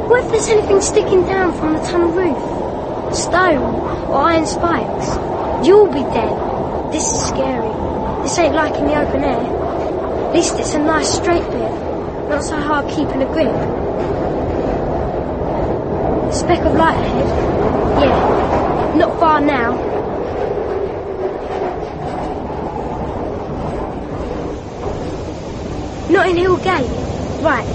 What if there's anything sticking down from the tunnel roof? Stone or iron spikes? You'll be dead. This is scary. This ain't like in the open air. At least it's a nice straight bit. Not so hard keeping a grip. A speck of light ahead. Yeah, not far now. Notting Hill Gate. Right.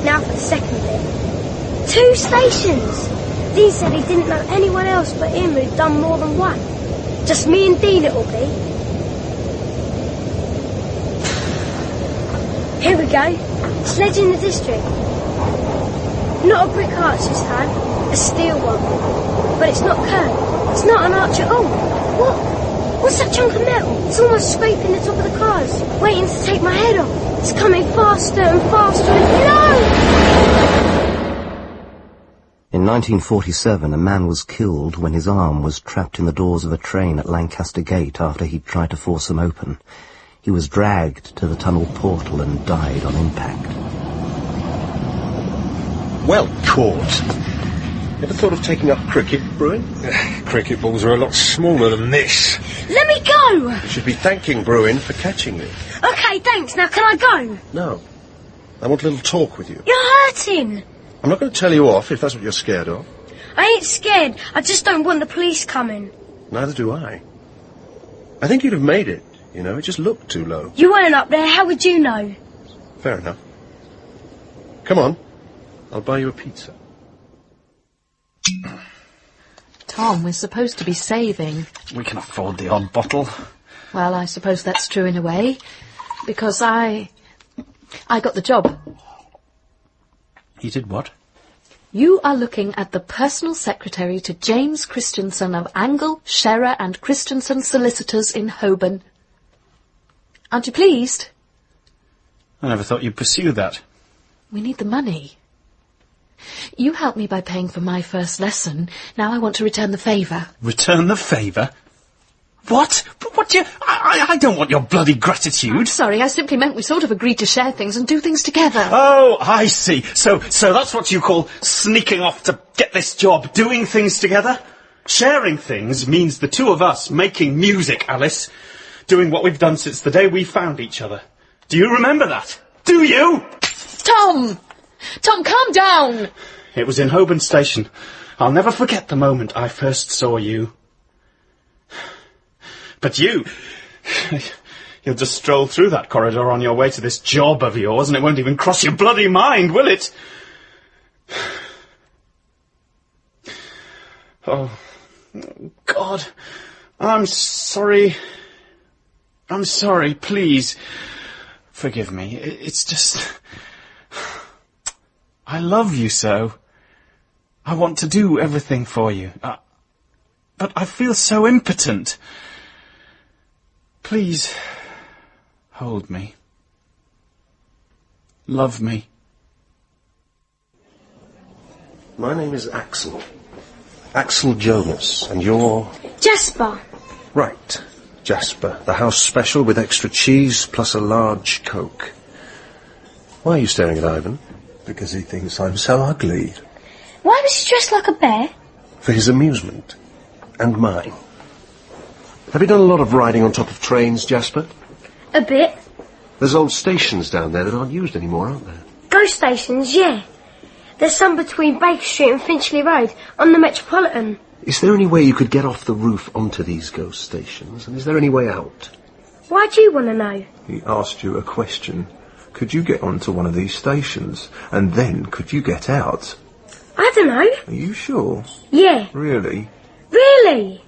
Now for the second bit. 2 stations! Dean said he didn't know anyone else but him who'd done more than one. Just me and Dean it'll be. Here we go. Sledge in the district. Not a brick arch this time. A steel one. But it's not curved. It's not an arch at all. What? What's that chunk of metal? It's almost scraping the top of the cars. Waiting to take my head off. It's coming faster and faster and... No! In 1947, a man was killed when his arm was trapped in the doors of a train at Lancaster Gate after he'd tried to force them open. He was dragged to the tunnel portal and died on impact. Well caught. Ever thought of taking up cricket, Bruin? Cricket balls are a lot smaller than this. Let me go! You should be thanking Bruin for catching me. Okay, thanks. Now can I go? No. I want a little talk with you. You're hurting. I'm not going to tell you off if that's what you're scared of. I ain't scared. I just don't want the police coming. Neither do I. I think you'd have made it, you know. It just looked too low. You weren't up there. How would you know? Fair enough. Come on. I'll buy you a pizza. Tom, we're supposed to be saving. We can afford the odd bottle. Well, I suppose that's true in a way, because I got the job. You did what? You are looking at the personal secretary to James Christensen of Angle, Scherer and Christensen Solicitors in Holborn. Aren't you pleased? I never thought you'd pursue that. We need the money. You helped me by paying for my first lesson. Now I want to return the favour. Return the favour? What? What do you... I don't want your bloody gratitude. I'm sorry, I simply meant we sort of agreed to share things and do things together. Oh, I see. So that's what you call sneaking off to get this job, doing things together? Sharing things means the two of us making music, Alice. Doing what we've done since the day we found each other. Do you remember that? Do you? Tom! Tom, calm down! It was in Holborn Station. I'll never forget the moment I first saw you. But you'll just stroll through that corridor on your way to this job of yours, and it won't even cross your bloody mind, will it? Oh, God. I'm sorry. I'm sorry, please. Forgive me. It's just... I love you so. I want to do everything for you. But I feel so impotent. Please, hold me. Love me. My name is Axel. Axel Jonas, and you're... Jasper. Right, Jasper. The house special with extra cheese plus a large Coke. Why are you staring at Ivan? Because he thinks I'm so ugly. Why was he dressed like a bear? For his amusement. And mine. Have you done a lot of riding on top of trains, Jasper? A bit. There's old stations down there that aren't used anymore, aren't there? Ghost stations, yeah. There's some between Baker Street and Finchley Road on the Metropolitan. Is there any way you could get off the roof onto these ghost stations? And is there any way out? Why do you want to know? He asked you a question. Could you get onto one of these stations? And then could you get out? I don't know. Are you sure? Yeah. Really? Really?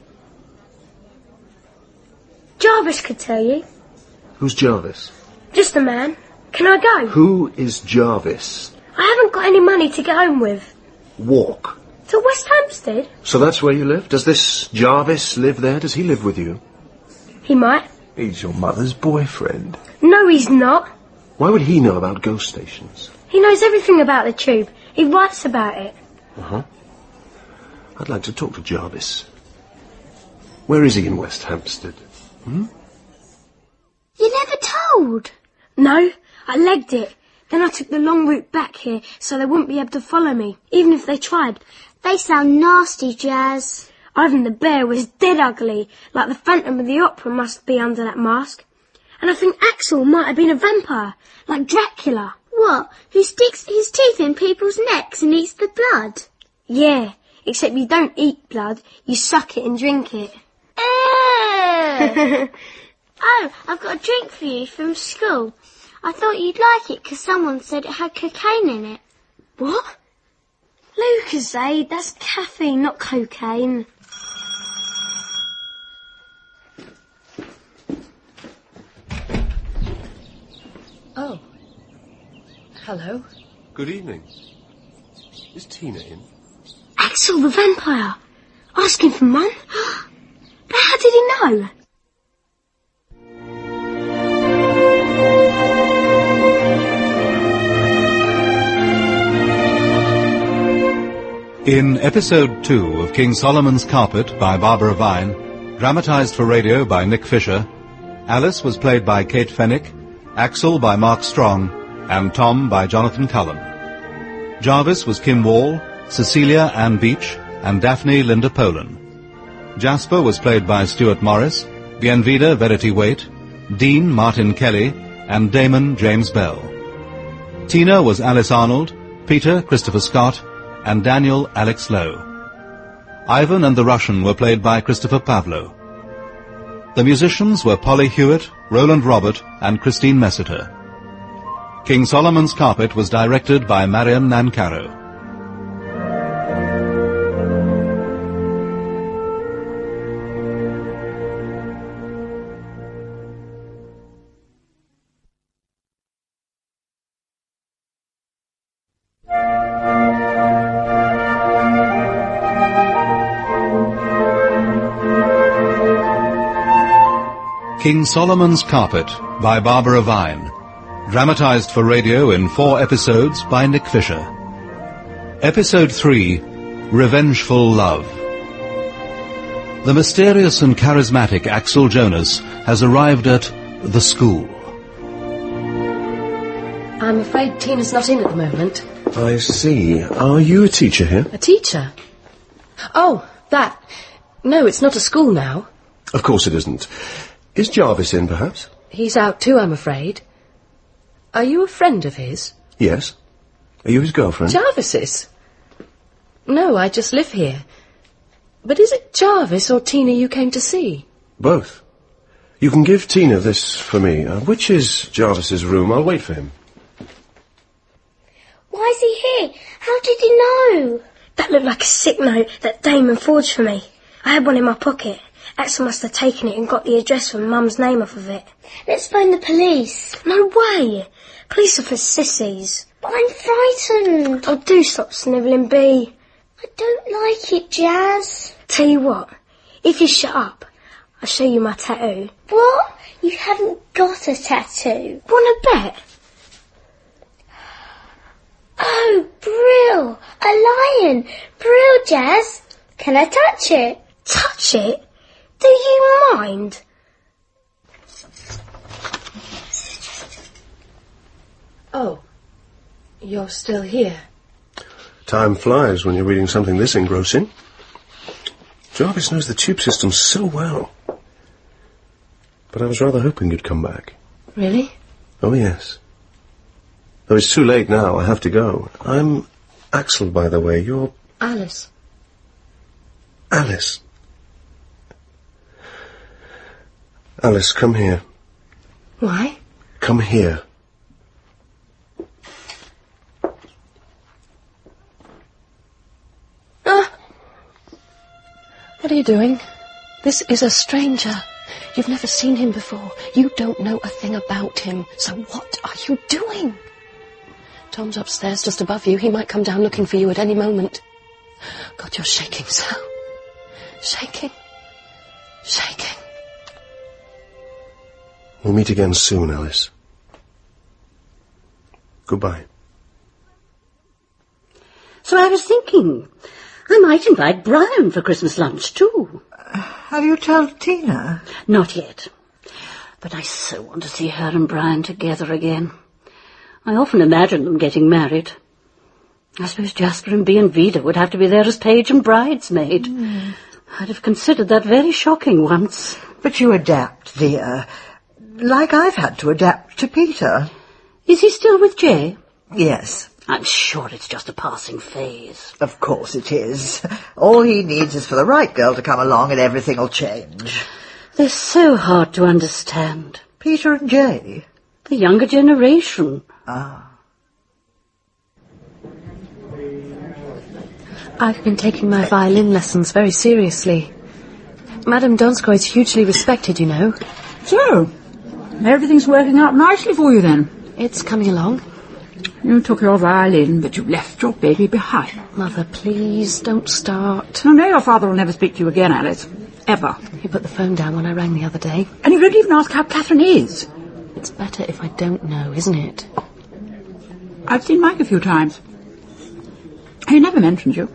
Jarvis could tell you. Who's Jarvis? Just a man. Can I go? Who is Jarvis? I haven't got any money to get home with. Walk. To West Hampstead? So that's where you live? Does this Jarvis live there? Does he live with you? He might. He's your mother's boyfriend. No, he's not. Why would he know about ghost stations? He knows everything about the tube. He writes about it. Uh-huh. I'd like to talk to Jarvis. Where is he in West Hampstead? You never told? No, I legged it. Then I took the long route back here so they wouldn't be able to follow me, even if they tried. They sound nasty, Jazz. Ivan the bear was dead ugly, like the Phantom of the Opera must be under that mask. And I think Axel might have been a vampire, like Dracula. What? Who sticks his teeth in people's necks and eats the blood? Yeah, except you don't eat blood, you suck it and drink it. Oh, I've got a drink for you from school. I thought you'd like it because someone said it had cocaine in it. What? Lucozade, that's caffeine, not cocaine. Oh. Hello. Good evening. Is Tina in? Axel the vampire. Asking for Mum. But how did he know? In Episode 2 of King Solomon's Carpet by Barbara Vine, dramatised for radio by Nick Fisher, Alice was played by Kate Fenwick, Axel by Mark Strong, and Tom by Jonathan Cullen. Jarvis was Kim Wall, Cecilia Ann Beach, and Daphne Linda Polan. Jasper was played by Stuart Morris, Bienvida Verity Watte, Dean Martin Kelly, and Damon James Bell. Tina was Alice Arnold, Peter Christopher Scott, and Daniel Alex Lowe. Ivan and the Russian were played by Christopher Pavlo. The musicians were Polly Hewitt, Roland Robert, and Christine Messiter. King Solomon's Carpet was directed by Marion Nancaro. King Solomon's Carpet by Barbara Vine. Dramatised for radio in 4 episodes by Nick Fisher. Episode 3, Revengeful Love. The mysterious and charismatic Axel Jonas has arrived at the school. I'm afraid Tina's not in at the moment. I see. Are you a teacher here? A teacher? Oh, that. No, it's not a school now. Of course it isn't. Is Jarvis in, perhaps? He's out too, I'm afraid. Are you a friend of his? Yes. Are you his girlfriend? Jarvis's? No, I just live here. But is it Jarvis or Tina you came to see? Both. You can give Tina this for me. Which is Jarvis's room? I'll wait for him. Why is he here? How did he know? That looked like a sick note that Damon forged for me. I had one in my pocket. Axel must have taken it and got the address from Mum's name off of it. Let's phone the police. No way! Police are for sissies. But I'm frightened. Oh, do stop snivelling, Bea. I don't like it, Jazz. Tell you what, if you shut up, I'll show you my tattoo. What? You haven't got a tattoo. Wanna bet? Oh, Brill! A lion! Brill, Jazz! Can I touch it? Touch it? Do you mind? Oh, you're still here. Time flies when you're reading something this engrossing. Jarvis knows the tube system so well. But I was rather hoping you'd come back. Really? Oh, yes. Though it's too late now, I have to go. I'm Axel, by the way. You're... Alice. Alice. Alice, come here. Why? Come here. What are you doing? This is a stranger. You've never seen him before. You don't know a thing about him. So what are you doing? Tom's upstairs just above you. He might come down looking for you at any moment. God, you're shaking so. Shaking. Shaking. We'll meet again soon, Alice. Goodbye. So I was thinking, I might invite Brian for Christmas lunch, too. Have you told Tina? Not yet. But I so want to see her and Brian together again. I often imagine them getting married. I suppose Jasper and Bienvida would have to be there as page and bridesmaid. I'd have considered that very shocking once. But you adapt, dear. Like I've had to adapt to Peter. Is he still with Jay? Yes. I'm sure it's just a passing phase. Of course it is. All he needs is for the right girl to come along and everything will change. They're so hard to understand. Peter and Jay? The younger generation. Ah. I've been taking my violin lessons very seriously. Madame Donskoy is hugely respected, you know. So, everything's working out nicely for you then? It's coming along. You took your violin, but you left your baby behind. Mother, please, don't start. I know your father will never speak to you again, Alice. Ever. He put the phone down when I rang the other day. And you didn't even ask how Catherine is. It's better if I don't know, isn't it? I've seen Mike a few times. He never mentions you.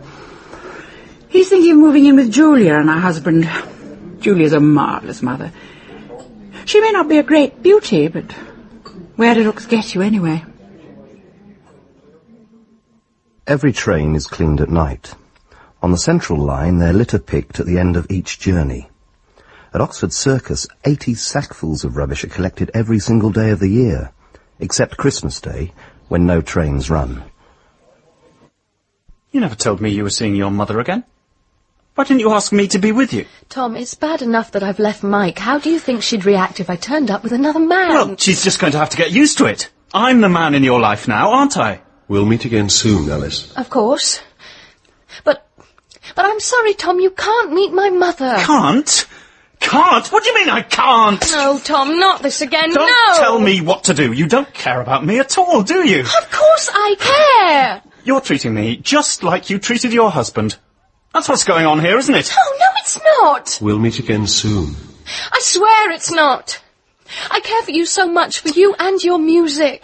He's thinking of moving in with Julia and her husband. Julia's a marvellous mother. She may not be a great beauty, but where do looks get you anyway? Every train is cleaned at night. On the central line, they're litter-picked at the end of each journey. At Oxford Circus, 80 sackfuls of rubbish are collected every single day of the year, except Christmas Day, when no trains run. You never told me you were seeing your mother again. Why didn't you ask me to be with you? Tom, it's bad enough that I've left Mike. How do you think she'd react if I turned up with another man? Well, she's just going to have to get used to it. I'm the man in your life now, aren't I? We'll meet again soon, Alice. Of course. But I'm sorry, Tom, you can't meet my mother. Can't? Can't? What do you mean I can't? No, Tom, not this again, Don't no! tell me what to do. You don't care about me at all, do you? Of course I care! You're treating me just like you treated your husband. That's what's going on here, isn't it? Oh, no, it's not! We'll meet again soon. I swear it's not. I care for you so much, for you and your music.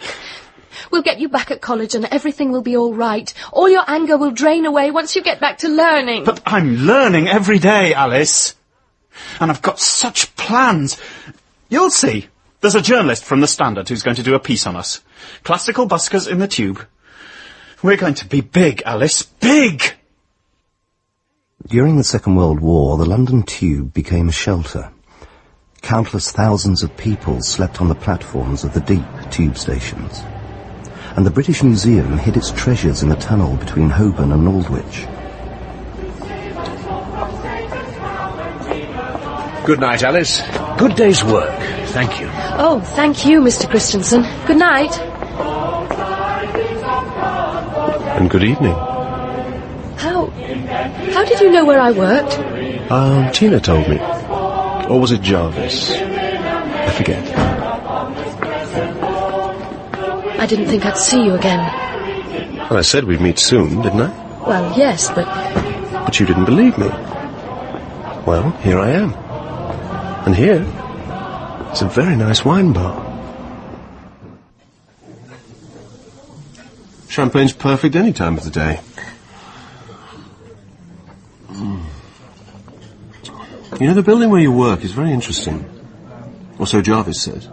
We'll get you back at college and everything will be all right. All your anger will drain away once you get back to learning. But I'm learning every day, Alice. And I've got such plans. You'll see. There's a journalist from the Standard who's going to do a piece on us. Classical buskers in the Tube. We're going to be big, Alice. Big! During the Second World War, the London Tube became a shelter. Countless thousands of people slept on the platforms of the deep tube stations. And the British Museum hid its treasures in the tunnel between Holborn and Aldwych. Good night, Alice. Good day's work. Thank you. Oh, thank you, Mr. Christensen. Good night. And good evening. How did you know where I worked? Tina told me. Or was it Jarvis? I forget. I didn't think I'd see you again. Well, I said we'd meet soon, didn't I? Well, yes, but... But you didn't believe me. Well, here I am. And here is a very nice wine bar. Champagne's perfect any time of the day. You know, the building where you work is very interesting. Or so Jarvis said.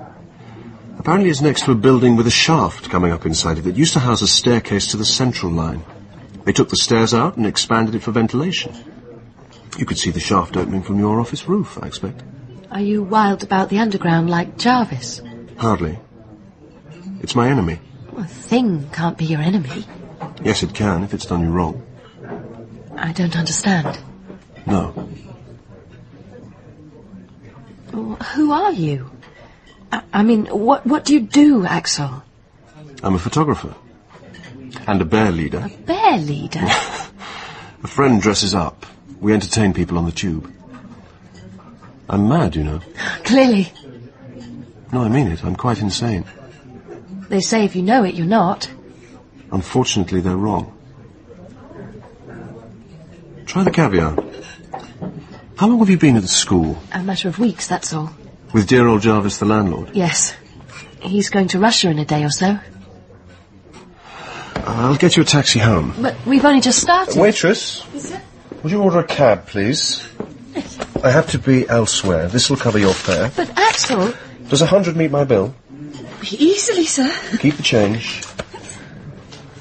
Apparently it's next to a building with a shaft coming up inside it that used to house a staircase to the central line. They took the stairs out and expanded it for ventilation. You could see the shaft opening from your office roof, I expect. Are you wild about the underground like Jarvis? Hardly. It's my enemy. Well, a thing can't be your enemy. Yes, it can, if it's done you wrong. I don't understand. No. Who are you? I mean, what do you do, Axel? I'm a photographer. And a bear leader. A bear leader? A friend dresses up. We entertain people on the tube. I'm mad, you know. Clearly. No, I mean it. I'm quite insane. They say if you know it, you're not. Unfortunately, they're wrong. Try the caviar. How long have you been at the school? A matter of weeks, that's all. With dear old Jarvis, the landlord? Yes. He's going to Russia in a day or so. I'll get you a taxi home. But we've only just started. Waitress, would you order a cab, please? I have to be elsewhere. This will cover your fare. But, Axel... Does 100 meet my bill? Easily, sir. Keep the change.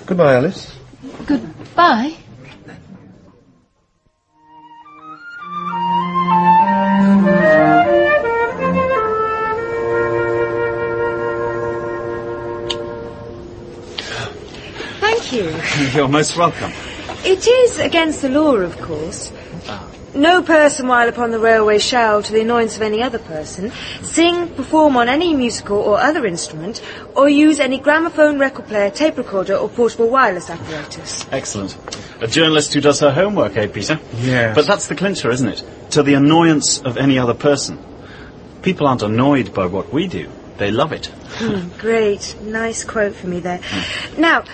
Goodbye, Alice. Goodbye. Thank you. You're most welcome. It is against the law, of course. No person while upon the railway shall, to the annoyance of any other person, sing, perform on any musical or other instrument, or use any gramophone, record player, tape recorder, or portable wireless apparatus. Excellent. A journalist who does her homework, eh, Peter? Yes. But that's the clincher, isn't it? To the annoyance of any other person. People aren't annoyed by what we do. They love it. Great. Nice quote for me there. Now,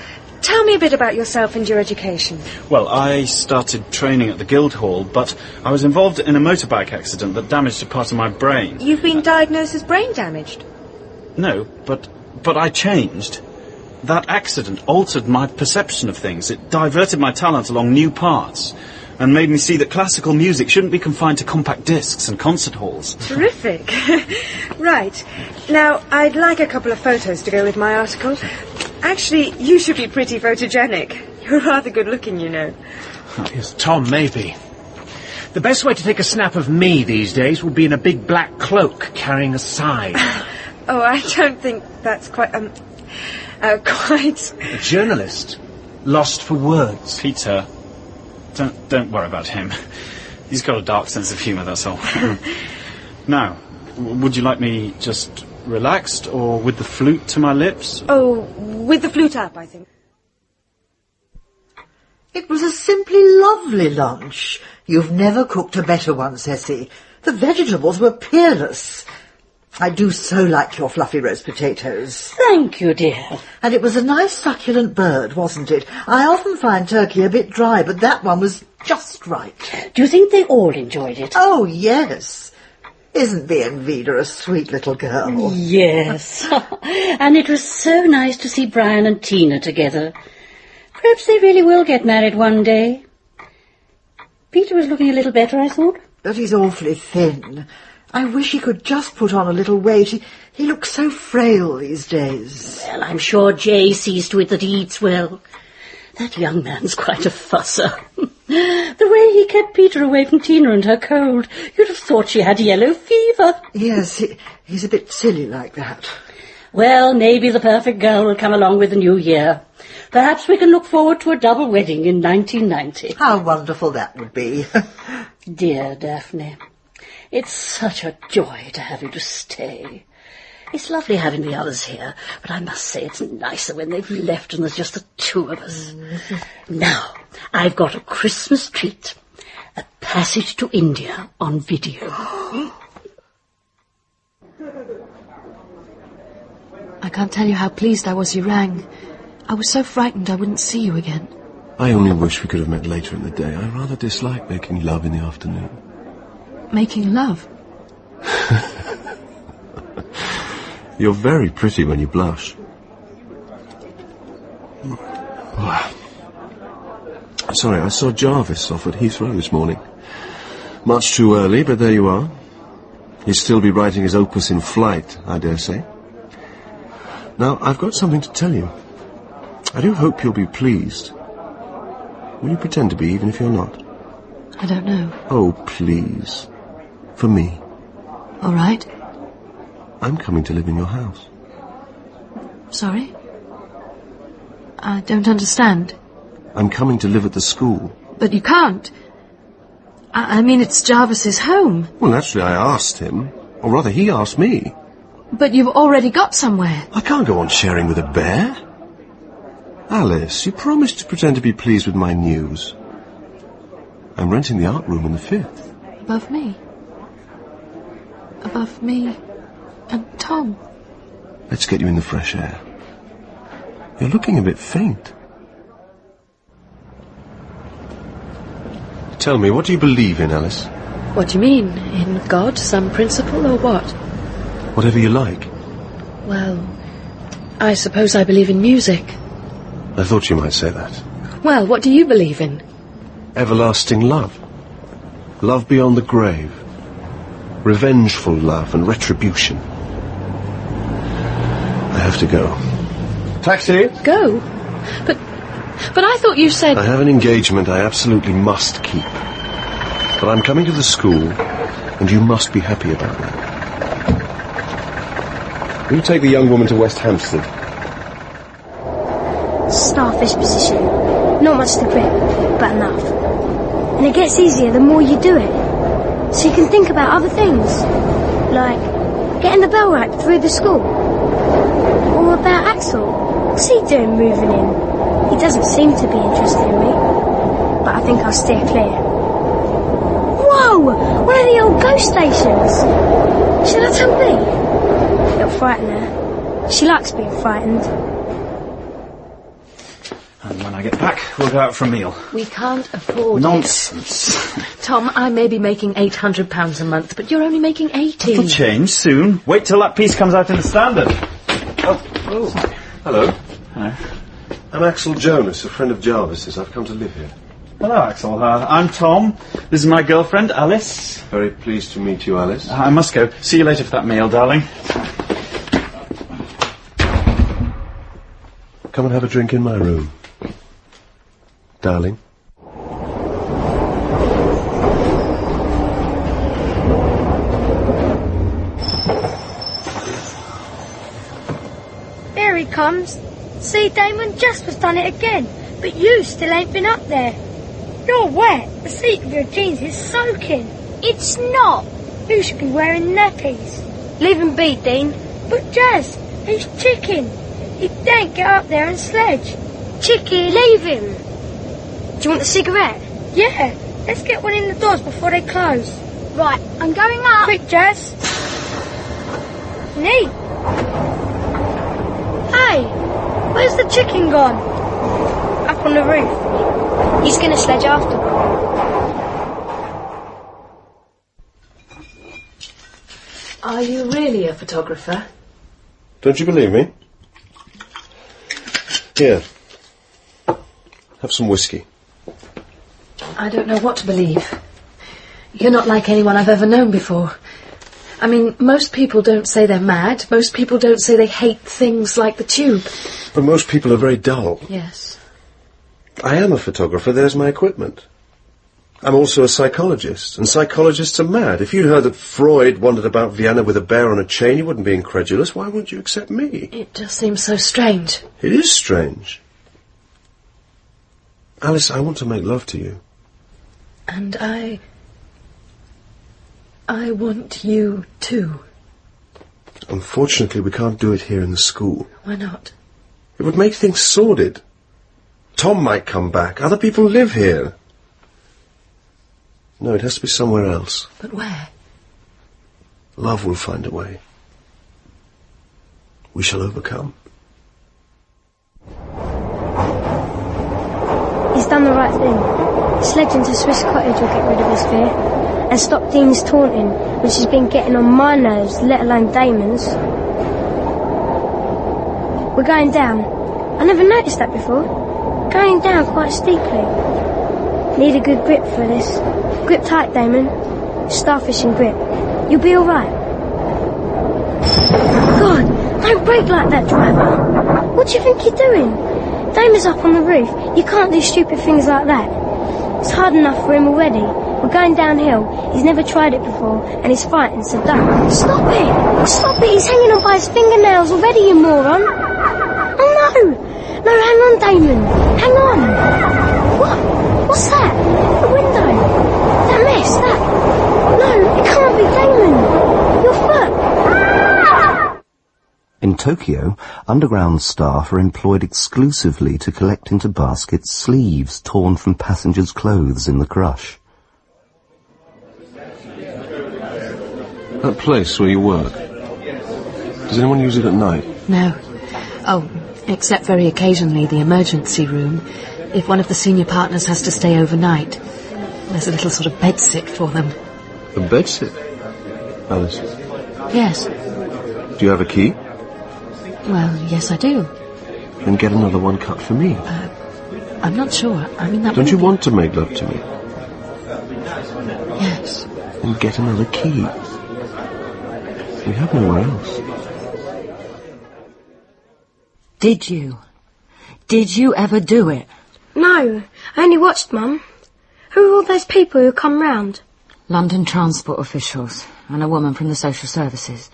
tell me a bit about yourself and your education. Well, I started training at the Guildhall, but I was involved in a motorbike accident that damaged a part of my brain. You've been diagnosed as brain damaged? No, but I changed. That accident altered my perception of things. It diverted my talent along new paths and made me see that classical music shouldn't be confined to compact discs and concert halls. Terrific. Right. Now, I'd like a couple of photos to go with my article. Actually, you should be pretty photogenic. You're rather good looking, you know. Yes, Tom, maybe. The best way to take a snap of me these days would be in a big black cloak carrying a sign. Oh, I don't think that's quite... quite... A journalist. Lost for words. Peter, don't worry about him. He's got a dark sense of humour, that's all. Now, would you like me just Relaxed, or with the flute to my lips? Oh, with the flute up, I think. It was a simply lovely lunch. You've never cooked a better one, Ceci. The vegetables were peerless. I do so like your fluffy roast potatoes. Thank you, dear. And it was a nice succulent bird, wasn't it? I often find turkey a bit dry, but that one was just right. Do you think they all enjoyed it? Oh, yes. Isn't Bienvida a sweet little girl? Yes. And it was so nice to see Brian and Tina together. Perhaps they really will get married one day. Peter was looking a little better, I thought. But he's awfully thin. I wish he could just put on a little weight. He looks so frail these days. Well, I'm sure Jay sees to it that he eats well. That young man's quite a fusser. The way he kept Peter away from Tina and her cold, you'd have thought she had yellow fever. Yes, he's a bit silly like that. Well, maybe the perfect girl will come along with the new year. Perhaps we can look forward to a double wedding in 1990. How wonderful that would be. Dear Daphne, it's such a joy to have you to stay. It's lovely having the others here, but I must say it's nicer when they've left and there's just the two of us. Now, I've got a Christmas treat. A passage to India on video. I can't tell you how pleased I was you rang. I was so frightened I wouldn't see you again. I only wish we could have met later in the day. I rather dislike making love in the afternoon. Making love? You're very pretty when you blush. Sorry, I saw Jarvis off at Heathrow this morning. Much too early, but there you are. He'll still be writing his opus in flight, I dare say. Now, I've got something to tell you. I do hope you'll be pleased. Will you pretend to be, even if you're not? I don't know. Oh, please. For me. All right. I'm coming to live in your house. Sorry? I don't understand. I'm coming to live at the school. But you can't. I mean, it's Jarvis's home. Well, naturally, I asked him. Or rather, he asked me. But you've already got somewhere. I can't go on sharing with a bear. Alice, you promised to pretend to be pleased with my news. I'm renting the art room in the 5th. Above me? Above me and Tom? Let's get you in the fresh air. You're looking a bit faint. Tell me, what do you believe in, Alice? What do you mean? In God, some principle, or what? Whatever you like. Well, I suppose I believe in music. I thought you might say that. Well, what do you believe in? Everlasting love. Love beyond the grave. Revengeful love and retribution. I have to go. Taxi! Go? But I thought you said... I have an engagement I absolutely must keep. But I'm coming to the school, and you must be happy about that. Will you take the young woman to West Hampstead? Starfish position. Not much to grip, but enough. And it gets easier the more you do it. So you can think about other things. Like getting the bell right through the school. Or about Axel. What's he doing moving in? He doesn't seem to be interested in me. But I think I'll steer clear. Whoa! One of the old ghost stations! Should I tell B? It'll frighten her. She likes being frightened. And when I get back, we'll go out for a meal. We can't afford Nonsense. it. Tom, I may be making £800 a month, but you're only making 80. It'll change soon. Wait till that piece comes out in the Standard. Oh. Hello. Hello. I'm Axel Jonas, a friend of Jarvis's. I've come to live here. Hello, Axel. I'm Tom. This is my girlfriend, Alice. Very pleased to meet you, Alice. I must go. See you later for that meal, darling. Come and have a drink in my room. Darling. There he comes. See, Damon, Jasper's done it again. But you still ain't been up there. You're wet. The seat of your jeans is soaking. It's not. You should be wearing nappies. Leave him be, Dean. But Jazz, he's chicken. He daren't get up there and sledge. Chicken, leave him. Do you want a cigarette? Yeah, let's get one in the doors before they close. Right, I'm going up. Quick, Jazz. Neat. Hey, where's the chicken gone? Up on the roof. He's going to sledge after them. Are you really a photographer? Don't you believe me? Here. Have some whiskey. I don't know what to believe. You're not like anyone I've ever known before. I mean, most people don't say they're mad. Most people don't say they hate things like the tube. But most people are very dull. Yes. I am a photographer. There's my equipment. I'm also a psychologist, and psychologists are mad. If you'd heard that Freud wandered about Vienna with a bear on a chain, you wouldn't be incredulous. Why wouldn't you accept me? It just seems so strange. It is strange. Alice, I want to make love to you. And I want you too. Unfortunately, we can't do it here in the school. Why not? It would make things sordid. Tom might come back. Other people live here. No, it has to be somewhere else. But where? Love will find a way. We shall overcome. He's done the right thing. Sledging to Swiss Cottage will get rid of his fear. And stop Dean's taunting, which has been getting on my nerves, let alone Damon's. We're going down. I never noticed that before. Going down quite steeply. Need a good grip for this. Grip tight, Damon. Starfish and grip. You'll be alright. God, don't brake like that, driver. What do you think you're doing? Damon's up on the roof. You can't do stupid things like that. It's hard enough for him already. We're going downhill. He's never tried it before, and he's fighting, so don't. Stop it! Stop it! He's hanging on by his fingernails already, you moron! Oh no! No, hang on, Damon! Hang on! What? What's that? The window! That mess, that... No, it can't be Damon! Your foot! In Tokyo, underground staff are employed exclusively to collect into baskets sleeves torn from passengers' clothes in the crush. That place where you work, does anyone use it at night? No. Oh, except very occasionally the emergency room. If one of the senior partners has to stay overnight, there's a little sort of bedsit for them. A bedsit? Alice? Yes. Do you have a key? Well, yes, I do. Then get another one cut for me. I'm not sure. I mean, that Don't you want to make love to me? Yes. Then get another key. We have nowhere else. Did you? Did you ever do it? No, I only watched, Mum. Who are all those people who come round? London transport officials and a woman from the social services.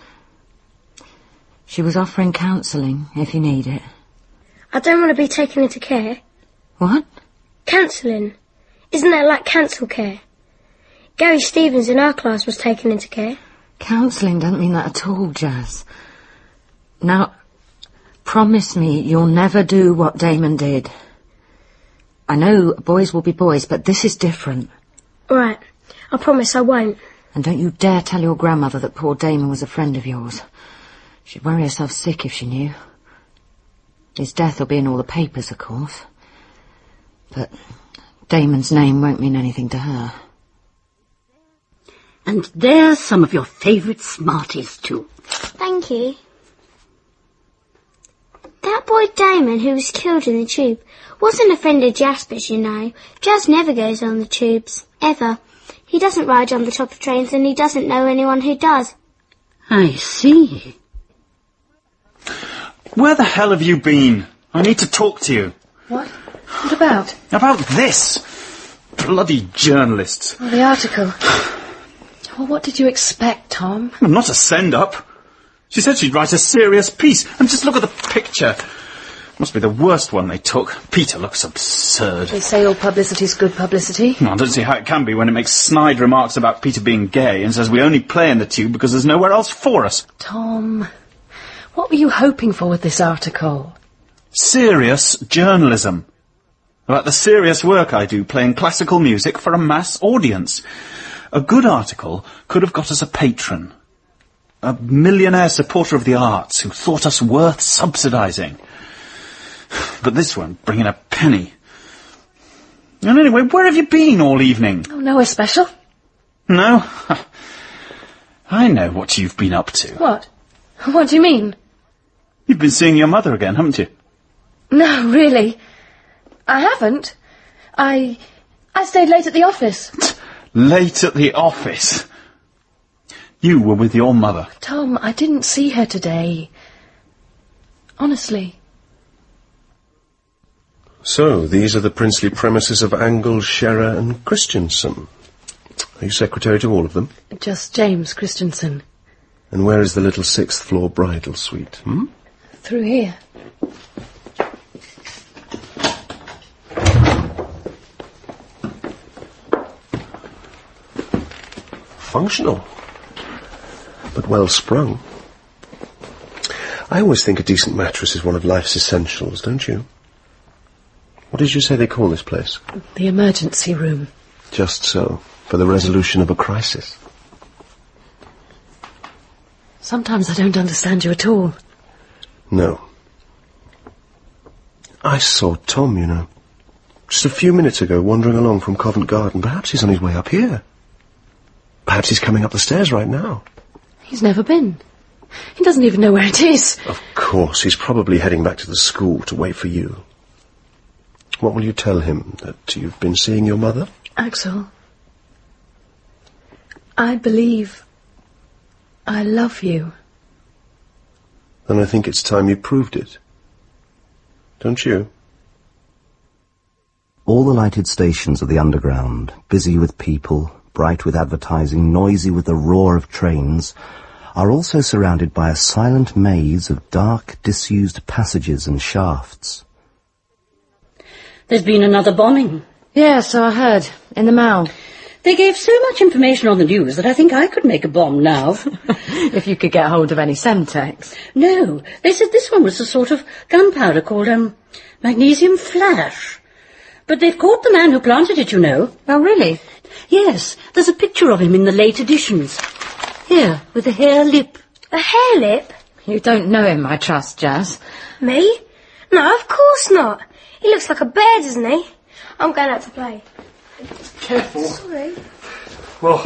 She was offering counselling, if you need it. I don't want to be taken into care. What? Counselling. Isn't that like cancel care? Gary Stevens in our class was taken into care. Counselling doesn't mean that at all, Jazz. Now, promise me you'll never do what Damon did. I know boys will be boys, but this is different. Right. I promise I won't. And don't you dare tell your grandmother that poor Damon was a friend of yours. She'd worry herself sick if she knew. His death will be in all the papers, of course. But Damon's name won't mean anything to her. And there's some of your favourite Smarties, too. Thank you. That boy Damon, who was killed in the tube, wasn't a friend of Jasper's, you know. Jas never goes on the tubes, ever. He doesn't ride on the top of trains, and he doesn't know anyone who does. I see. Where the hell have you been? I need to talk to you. What? What about? About this! Bloody journalists. Oh, the article. Well, what did you expect, Tom? Not a send-up. She said she'd write a serious piece, and just look at the picture. Must be the worst one they took. Peter looks absurd. They say all publicity's good publicity. I don't see how it can be when it makes snide remarks about Peter being gay and says we only play in the tube because there's nowhere else for us. Tom, What were you hoping for with this article? Serious journalism. About the serious work I do playing classical music for a mass audience. A good article could have got us a patron. A millionaire supporter of the arts who thought us worth subsidising. But this won't bring in a penny. And anyway, where have you been all evening? Oh, nowhere special. No? I know what you've been up to. What? What do you mean? You've been seeing your mother again, haven't you? No, really. I haven't. I stayed late at the office. Late at the office? You were with your mother. Tom, I didn't see her today. Honestly. So, these are the princely premises of Angle, Scherer and Christensen. Are you secretary to all of them? Just James Christensen. And where is the little 6th floor bridal suite, Through here. Functional, but well sprung. I always think a decent mattress is one of life's essentials, don't you? What did you say they call this place? The emergency room. Just so, for the resolution of a crisis. Sometimes I don't understand you at all. No. I saw Tom, you know, just a few minutes ago, wandering along from Covent Garden. Perhaps he's on his way up here. Perhaps he's coming up the stairs right now. He's never been. He doesn't even know where it is. Of course, he's probably heading back to the school to wait for you. What will you tell him? That you've been seeing your mother? Axel, I believe I love you. Then I think it's time you proved it. Don't you? All the lighted stations of the underground, busy with people, bright with advertising, noisy with the roar of trains, are also surrounded by a silent maze of dark, disused passages and shafts. There's been another bombing. Yeah, so I heard. In the Mall. They gave so much information on the news that I think I could make a bomb now. If you could get hold of any Semtex. No, they said this one was a sort of gunpowder called, magnesium flash. But they've caught the man who planted it, you know. Oh, really? Yes, there's a picture of him in the late editions. Here, with a hair lip. A hair lip? You don't know him, I trust, Jazz. Me? No, of course not. He looks like a bear, doesn't he? I'm going out to play. Careful. Sorry. Well,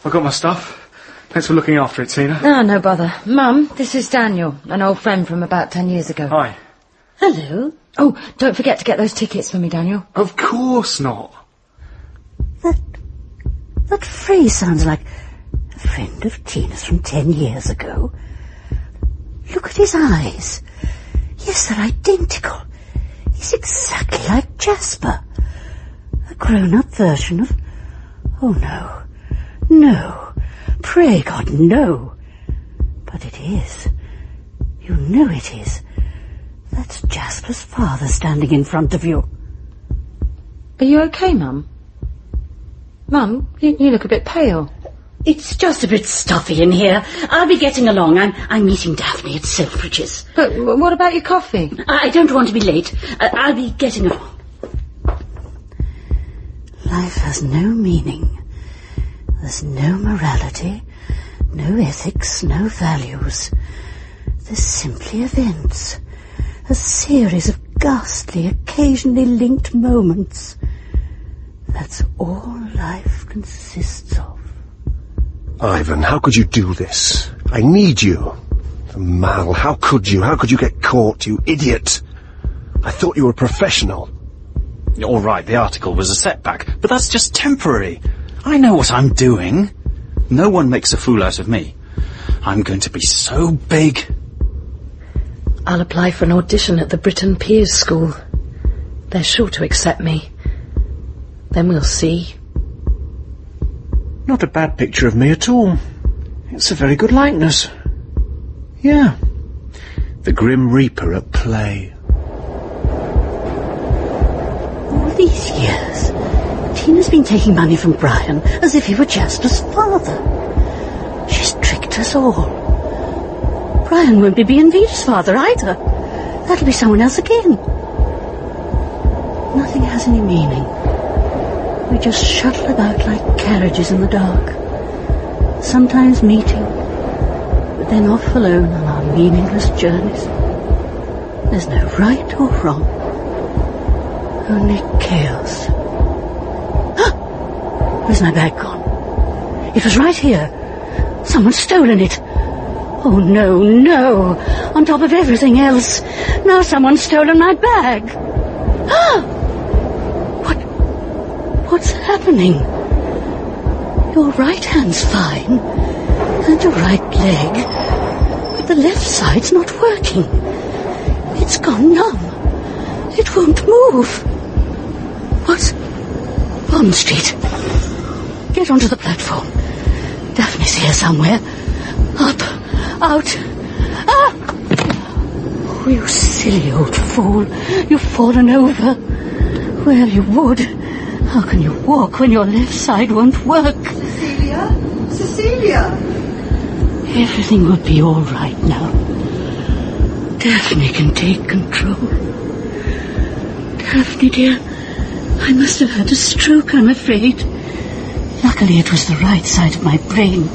I've got my stuff. Thanks for looking after it, Tina. Oh, no bother. Mum, this is Daniel, an old friend from about 10 years ago. Hi. Hello. Oh, don't forget to get those tickets for me, Daniel. Of course not. That phrase sounds like a friend of Tina's from 10 years ago. Look at his eyes. Yes, they're identical. He's exactly like Jasper. A grown-up version of... Oh, no. No. Pray God, no. But it is. You know it is. That's Jasper's father standing in front of you. Are you okay, Mum? Mum, you look a bit pale. It's just a bit stuffy in here. I'll be getting along. I'm meeting Daphne at Selfridge's. But what about your coffee? I don't want to be late. I'll be getting along. Life has no meaning. There's no morality, no ethics, no values. There's simply events. A series of ghastly, occasionally linked moments. That's all life consists of. Ivan, how could you do this? I need you. Mal, how could you? How could you get caught, you idiot? I thought you were a professional. All right, the article was a setback, but that's just temporary. I know what I'm doing. No one makes a fool out of me. I'm going to be so big. I'll apply for an audition at the Britain Peers School. They're sure to accept me. Then we'll see. Not a bad picture of me at all. It's a very good likeness. Yeah. The Grim Reaper at play. All these years, Tina's been taking money from Brian as if he were Jasper's father. She's tricked us all. Brian won't be Bienvida's father either. That'll be someone else again. Nothing has any meaning. We just shuttle about like carriages in the dark. Sometimes meeting, but then off alone on our meaningless journeys. There's no right or wrong. Only chaos. Where's my bag gone? It was right here. Someone's stolen it. Oh, no, no. On top of everything else. Now someone's stolen my bag. What's happening? Your right hand's fine. And your right leg. But the left side's not working. It's gone numb. It won't move. What? Bond Street. Get onto the platform. Daphne's here somewhere. Up. Out. Ah! Oh, you silly old fool. You've fallen over. Well, you would. How can you walk when your left side won't work? Cecilia? Cecilia! Everything will be all right now. Daphne can take control. Daphne, dear, I must have had a stroke, I'm afraid. Luckily it was the right side of my brain.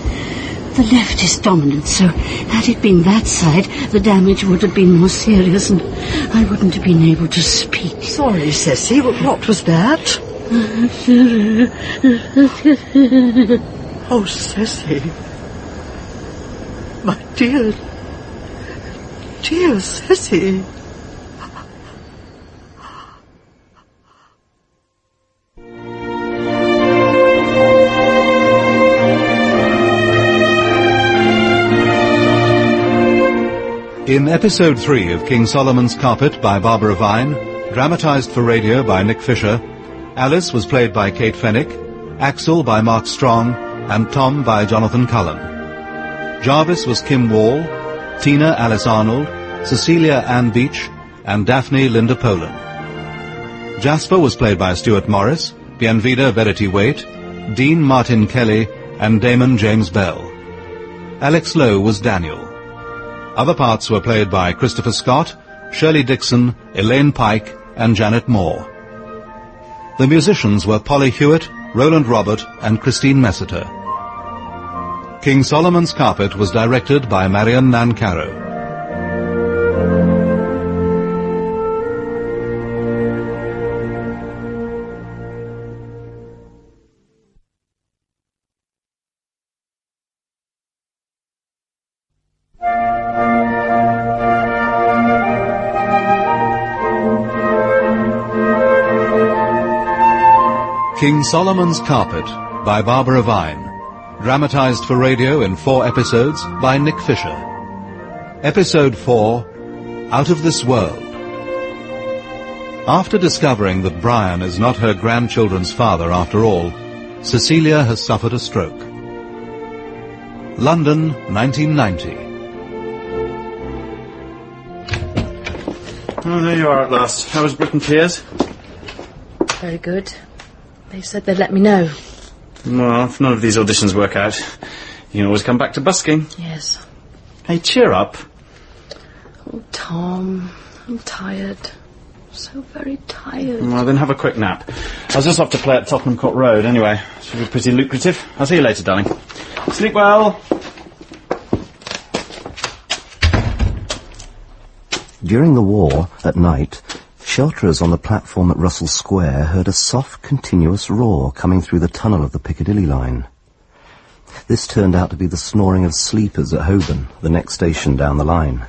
The left is dominant, so had it been that side, the damage would have been more serious and I wouldn't have been able to speak. Sorry, Ceci, what was that? Oh, Ceci. My dear Ceci. In Episode 3 of King Solomon's Carpet by Barbara Vine, dramatised for radio by Nick Fisher, Alice was played by Kate Fenwick, Axel by Mark Strong, and Tom by Jonathan Cullen. Jarvis was Kim Wall, Tina Alice Arnold, Cecilia Ann Beach, and Daphne Linda Poland. Jasper was played by Stuart Morris, Bienvida Verity Waite, Dean Martin Kelly, and Damon James Bell. Alex Lowe was Daniel. Other parts were played by Christopher Scott, Shirley Dixon, Elaine Pike, and Janet Moore. The musicians were Polly Hewitt, Roland Robert, and Christine Messiter. King Solomon's Carpet was directed by Marion Nancaro. King Solomon's Carpet by Barbara Vine, dramatised for radio in 4 episodes by Nick Fisher. Episode 4, Out of This World. After discovering that Brian is not her grandchildren's father after all, Cecilia has suffered a stroke. London, 1990. Oh, there you are at last. How was Britain Piers? Very good. They said they'd let me know. Well, if none of these auditions work out, you can always come back to busking. Yes. Hey, cheer up. Oh, Tom, I'm tired. So very tired. Well, then have a quick nap. I was just off to play at Tottenham Court Road anyway. Should be pretty lucrative. I'll see you later, darling. Sleep well. During the war, at night, shelterers on the platform at Russell Square heard a soft, continuous roar coming through the tunnel of the Piccadilly line. This turned out to be the snoring of sleepers at Holborn, the next station down the line.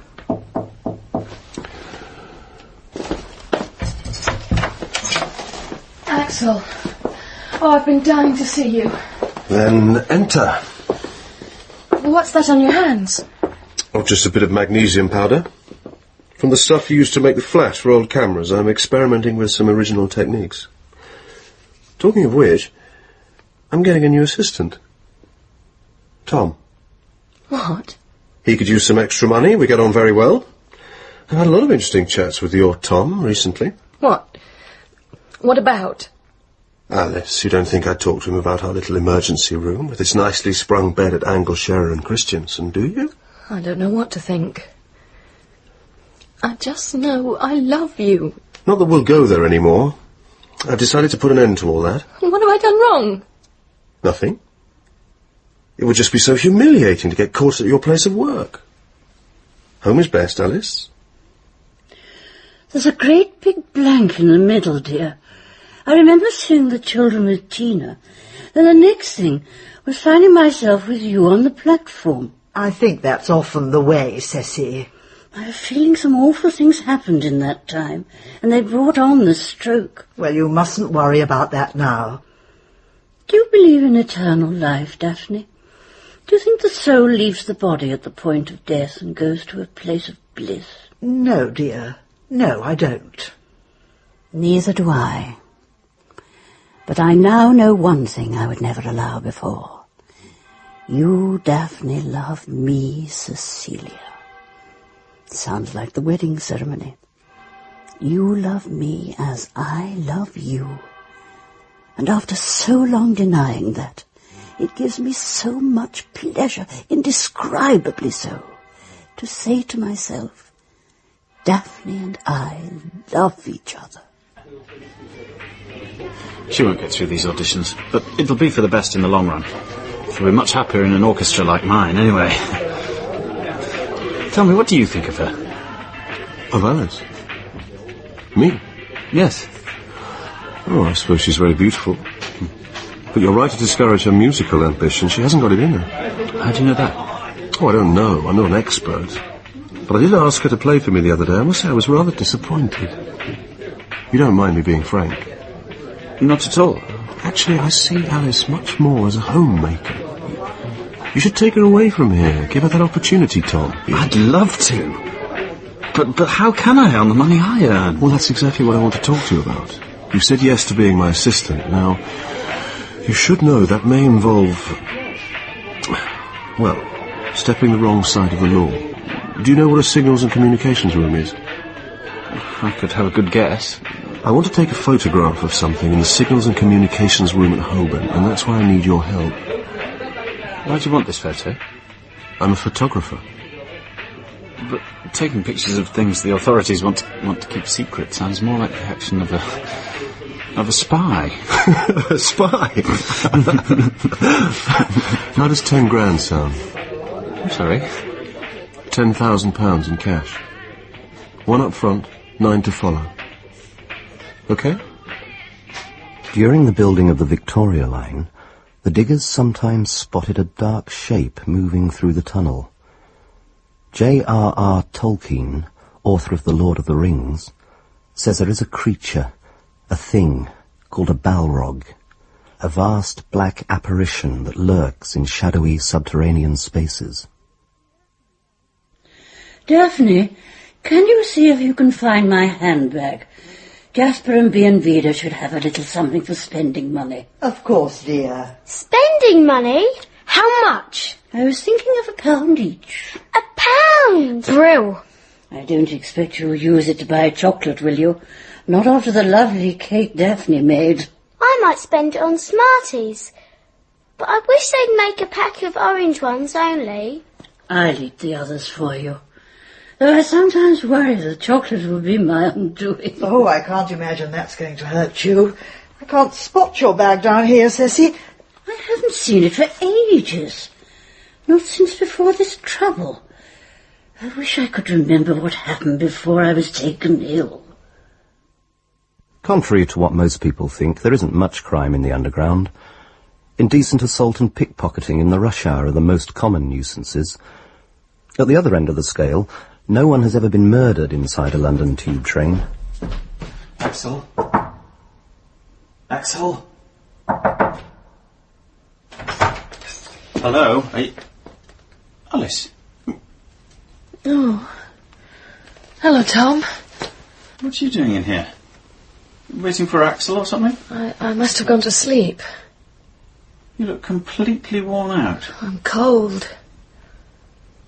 Axel. Oh, I've been dying to see you. Then enter. What's that on your hands? Oh, just a bit of magnesium powder. From the stuff used to make the flash for old cameras, I'm experimenting with some original techniques. Talking of which, I'm getting a new assistant. Tom. What? He could use some extra money. We get on very well. I've had a lot of interesting chats with your Tom recently. What? What about? Alice, you don't think I'd talk to him about our little emergency room with its nicely sprung bed at Angleshare and Christiansen, do you? I don't know what to think. I just know I love you. Not that we'll go there anymore. I've decided to put an end to all that. What have I done wrong? Nothing. It would just be so humiliating to get caught at your place of work. Home is best, Alice. There's a great big blank in the middle, dear. I remember seeing the children with Tina. Then the next thing was finding myself with you on the platform. I think that's often the way, Ceci. I have a feeling some awful things happened in that time, and they brought on the stroke. Well, you mustn't worry about that now. Do you believe in eternal life, Daphne? Do you think the soul leaves the body at the point of death and goes to a place of bliss? No, dear. No, I don't. Neither do I. But I now know one thing I would never allow before. You, Daphne, love me, Cecilia. Sounds like the wedding ceremony. You love me as I love you. And after so long denying that, it gives me so much pleasure, indescribably so, to say to myself, Daphne and I love each other. She won't get through these auditions, but it'll be for the best in the long run. She'll be much happier in an orchestra like mine, anyway. Tell me, what do you think of her? Of Alice? Me? Yes. Oh, I suppose she's very beautiful. But you're right to discourage her musical ambition. She hasn't got it in her. How do you know that? Oh, I don't know. I'm not an expert. But I did ask her to play for me the other day. I must say I was rather disappointed. You don't mind me being frank? Not at all. Actually, I see Alice much more as a homemaker. You should take her away from here. Give her that opportunity, Tom. I'd love to. But how can I on the money I earn? Well, that's exactly what I want to talk to you about. You said yes to being my assistant. Now, you should know that may involve, well, stepping the wrong side of the law. Do you know what a signals and communications room is? I could have a good guess. I want to take a photograph of something in the signals and communications room at Holborn, and that's why I need your help. Why do you want this photo? I'm a photographer. But taking pictures of things the authorities want to keep secret sounds more like the action of a spy. A spy? How does 10 grand sound? I'm sorry? £10,000 in cash. 1 up front, 9 to follow. Okay? During the building of the Victoria Line, the diggers sometimes spotted a dark shape moving through the tunnel. J.R.R. Tolkien, author of The Lord of the Rings, says there is a creature, a thing, called a Balrog, a vast black apparition that lurks in shadowy subterranean spaces. Daphne, can you see if you can find my handbag? Jasper and Bienvida should have a little something for spending money. Of course, dear. Spending money? How much? I was thinking of £1 each. £1? Brill. I don't expect you'll use it to buy chocolate, will you? Not after the lovely cake Daphne made. I might spend it on Smarties. But I wish they'd make a pack of orange ones only. I'll eat the others for you. Though I sometimes worry the chocolate will be my undoing. Oh, I can't imagine that's going to hurt you. I can't spot your bag down here, Ceci. I haven't seen it for ages. Not since before this trouble. I wish I could remember what happened before I was taken ill. Contrary to what most people think, there isn't much crime in the underground. Indecent assault and pickpocketing in the rush hour are the most common nuisances. At the other end of the scale, no one has ever been murdered inside a London tube train. Axel? Axel? Hello? Alice? Oh. Hello, Tom. What are you doing in here? Waiting for Axel or something? I must have gone to sleep. You look completely worn out. I'm cold.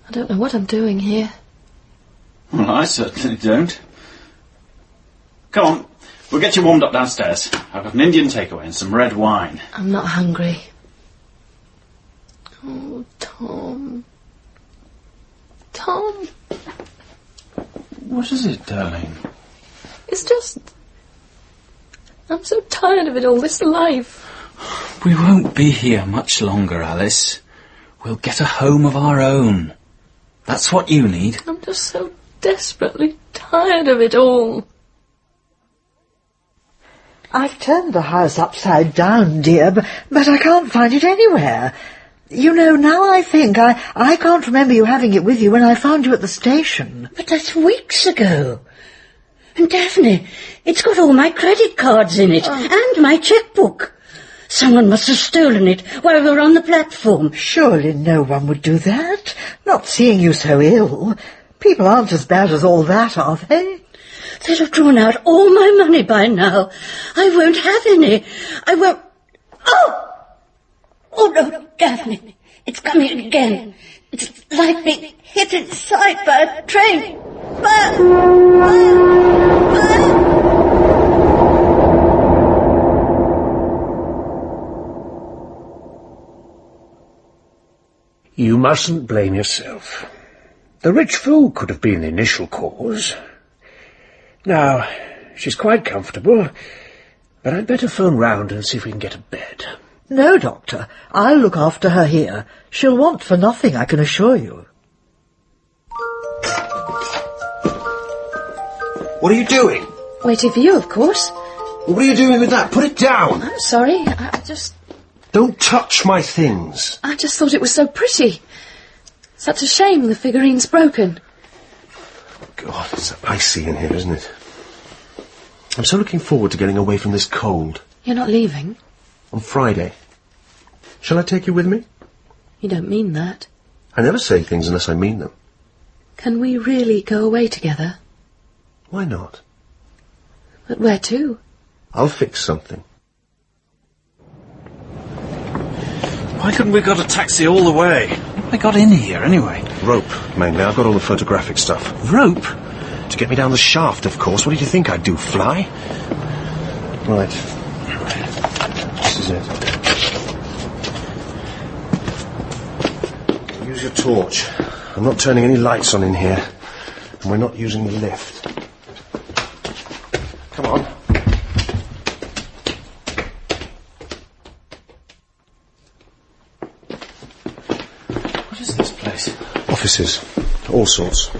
I don't know what I'm doing here. Well, I certainly don't. Come on, we'll get you warmed up downstairs. I've got an Indian takeaway and some red wine. I'm not hungry. Oh, Tom. Tom. What is it, darling? It's just... I'm so tired of it all, this life. We won't be here much longer, Alice. We'll get a home of our own. That's what you need. I'm just so desperately tired of it all. I've turned the house upside down, dear, but I can't find it anywhere. You know, now I think, I can't remember you having it with you when I found you at the station. But that's weeks ago. And Daphne, it's got all my credit cards in it, and my chequebook. Someone must have stolen it while we were on the platform. Surely no one would do that, not seeing you so ill. People aren't as bad as all that, are they? They'd have drawn out all my money by now. I won't have any. I won't... Oh! Oh, no, Daphne. It's coming again. It's like being hit inside by a train. You mustn't blame yourself. The rich fool could have been the initial cause. Now, she's quite comfortable, but I'd better phone round and see if we can get a bed. No, Doctor. I'll look after her here. She'll want for nothing, I can assure you. What are you doing? Waiting for you, of course. What are you doing with that? Put it down! I'm sorry, I just... Don't touch my things. I just thought it was so pretty. Such a shame the figurine's broken. God, it's icy in here, isn't it? I'm so looking forward to getting away from this cold. You're not leaving? On Friday. Shall I take you with me? You don't mean that. I never say things unless I mean them. Can we really go away together? Why not? But where to? I'll fix something. Why couldn't we got a taxi all the way? I got in here, anyway. Rope, mainly. I've got all the photographic stuff. Rope? To get me down the shaft, of course. What did you think I'd do, fly? Right. This is it. Use your torch. I'm not turning any lights on in here. And we're not using the lift. Come on. What is this place? Offices. All sorts.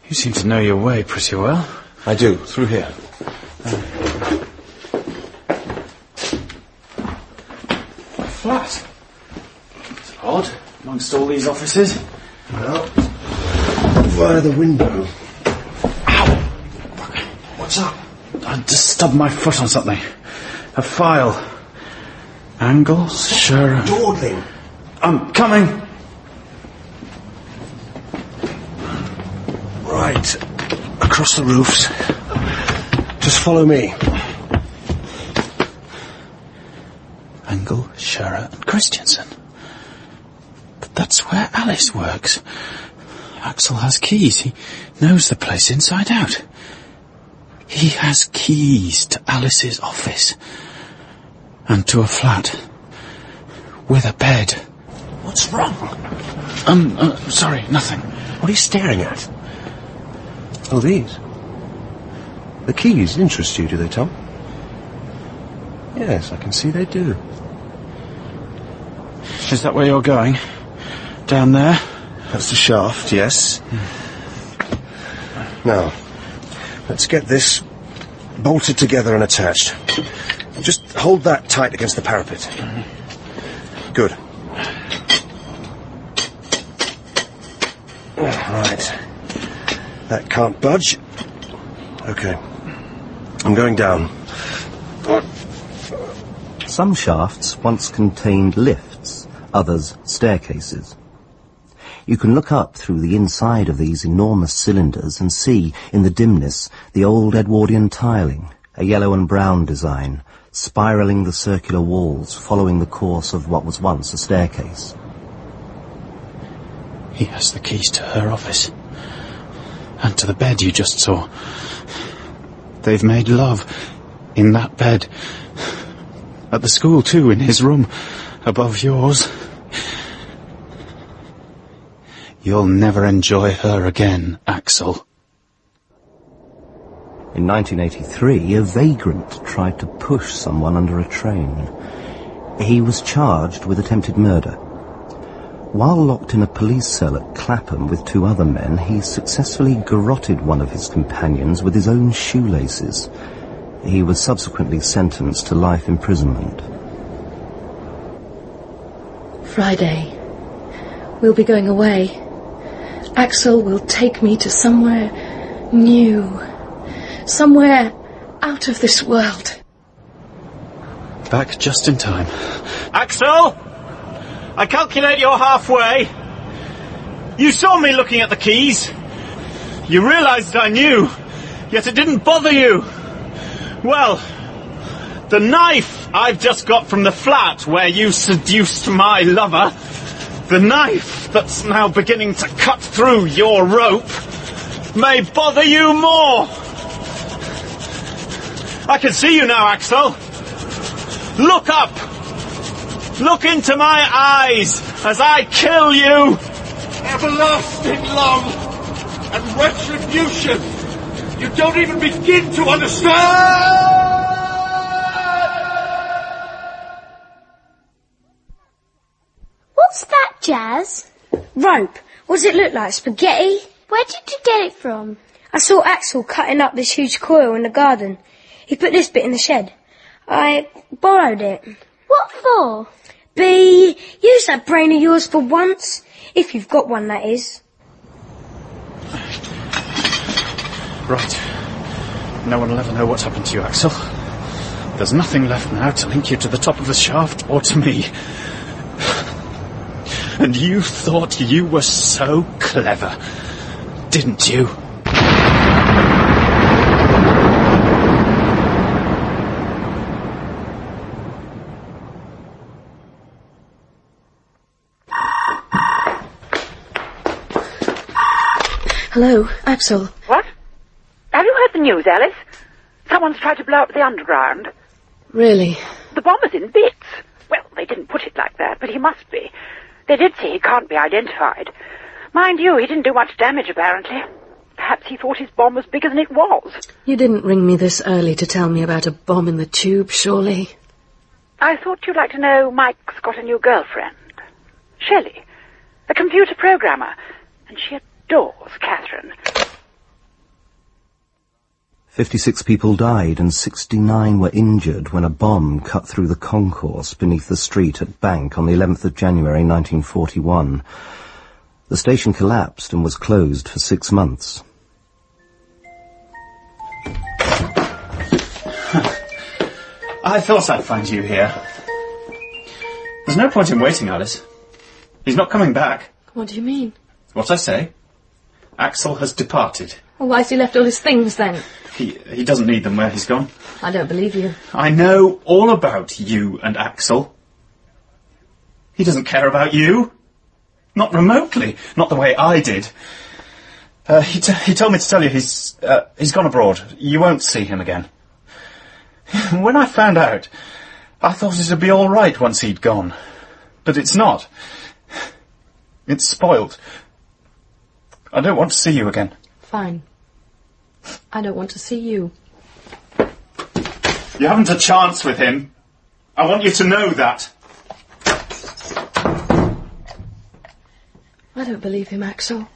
You seem to know your way pretty well. I do. Through here. Flat. It's odd, amongst all these offices. Well, via the window. Ow! What's up? I just stubbed my foot on something. A file. Angle, sure. Dawdling. I'm coming. Right. Across the roofs. Just follow me. Angle, Scherer and Christensen. But that's where Alice works. Axel has keys. He knows the place inside out. He has keys to Alice's office. And to a flat. With a bed. What's wrong? Sorry, nothing. What are you staring at? Oh, these. The keys interest you, do they, Tom? Yes, I can see they do. Is that where you're going? Down there? That's the shaft, yes. Now, let's get this bolted together and attached. Just hold that tight against the parapet. Good. Right. That can't budge. Okay. I'm going down. Some shafts once contained lifts, others staircases. You can look up through the inside of these enormous cylinders and see, in the dimness, the old Edwardian tiling, a yellow and brown design, spiralling the circular walls, following the course of what was once a staircase. He has the keys to her office. And to the bed you just saw. They've made love in that bed. At the school, too, in his room, above yours. You'll never enjoy her again, Axel. In 1983, a vagrant tried to push someone under a train. He was charged with attempted murder. While locked in a police cell at Clapham with 2 other men, he successfully garroted one of his companions with his own shoelaces. He was subsequently sentenced to life imprisonment. Friday. We'll be going away. Axel will take me to somewhere new. Somewhere out of this world. Back just in time. Axel! I calculate you're halfway. You saw me looking at the keys. You realised I knew, yet it didn't bother you. Well, the knife I've just got from the flat where you seduced my lover, the knife that's now beginning to cut through your rope, may bother you more. I can see you now, Axel. Look up. Look into my eyes as I kill you. Everlasting love and retribution. You don't even begin to understand. What's that, Jazz? Rope. What does it look like? Spaghetti? Where did you get it from? I saw Axel cutting up this huge coil in the garden. He put this bit in the shed. I borrowed it. What for? Use that brain of yours for once. If you've got one, that is. Right. No one will ever know what's happened to you, Axel. There's nothing left now to link you to the top of the shaft or to me. And you thought you were so clever, didn't you? Hello, Axel. What? Have you heard the news, Alice? Someone's tried to blow up the underground. Really? The bomb is in bits. Well, they didn't put it like that, but he must be. They did say he can't be identified. Mind you, he didn't do much damage, apparently. Perhaps he thought his bomb was bigger than it was. You didn't ring me this early to tell me about a bomb in the tube, surely? I thought you'd like to know Mike's got a new girlfriend. Shirley, a computer programmer, and she adores Catherine. 56 people died and 69 were injured when a bomb cut through the concourse beneath the street at Bank on the 11th of January 1941. The station collapsed and was closed for 6 months. I thought I'd find you here. There's no point in waiting, Alice. He's not coming back. What do you mean? What I say. Axel has departed. Well, why has he left all his things, then? He doesn't need them where he's gone. I don't believe you. I know all about you and Axel. He doesn't care about you. Not remotely. Not the way I did. He told me to tell you he's gone abroad. You won't see him again. When I found out, I thought it'd be all right once he'd gone. But it's not. It's spoilt. I don't want to see you again. Fine. I don't want to see you. You haven't a chance with him. I want you to know that. I don't believe him, Axel.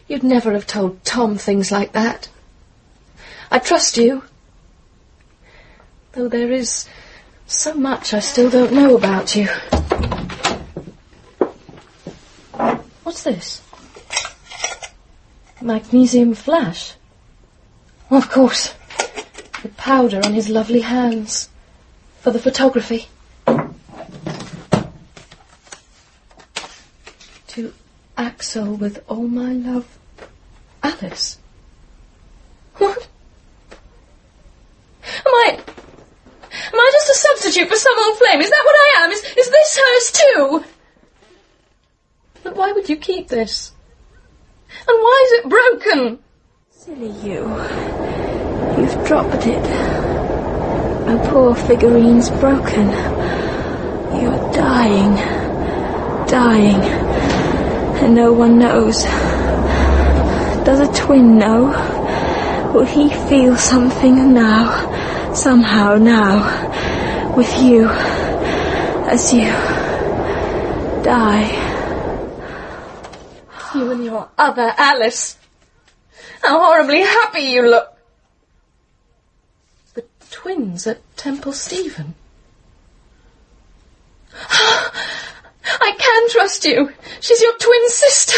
You'd never have told Tom things like that. I trust you. Though there is so much I still don't know about you. What's this? Magnesium flash? Of course. The powder on his lovely hands. For the photography. To Axel with all my love. Alice. What? Am I just a substitute for some old flame? Is that what I am? Is this hers too? But why would you keep this? And why is it broken? Silly you. You've dropped it. My poor figurine's broken. You're dying. And no one knows. Does a twin know? Will he feel something now, somehow now, with you, as you die? You and your other Alice. How horribly happy you look. The twins at Temple Stephen. I can trust you. She's your twin sister.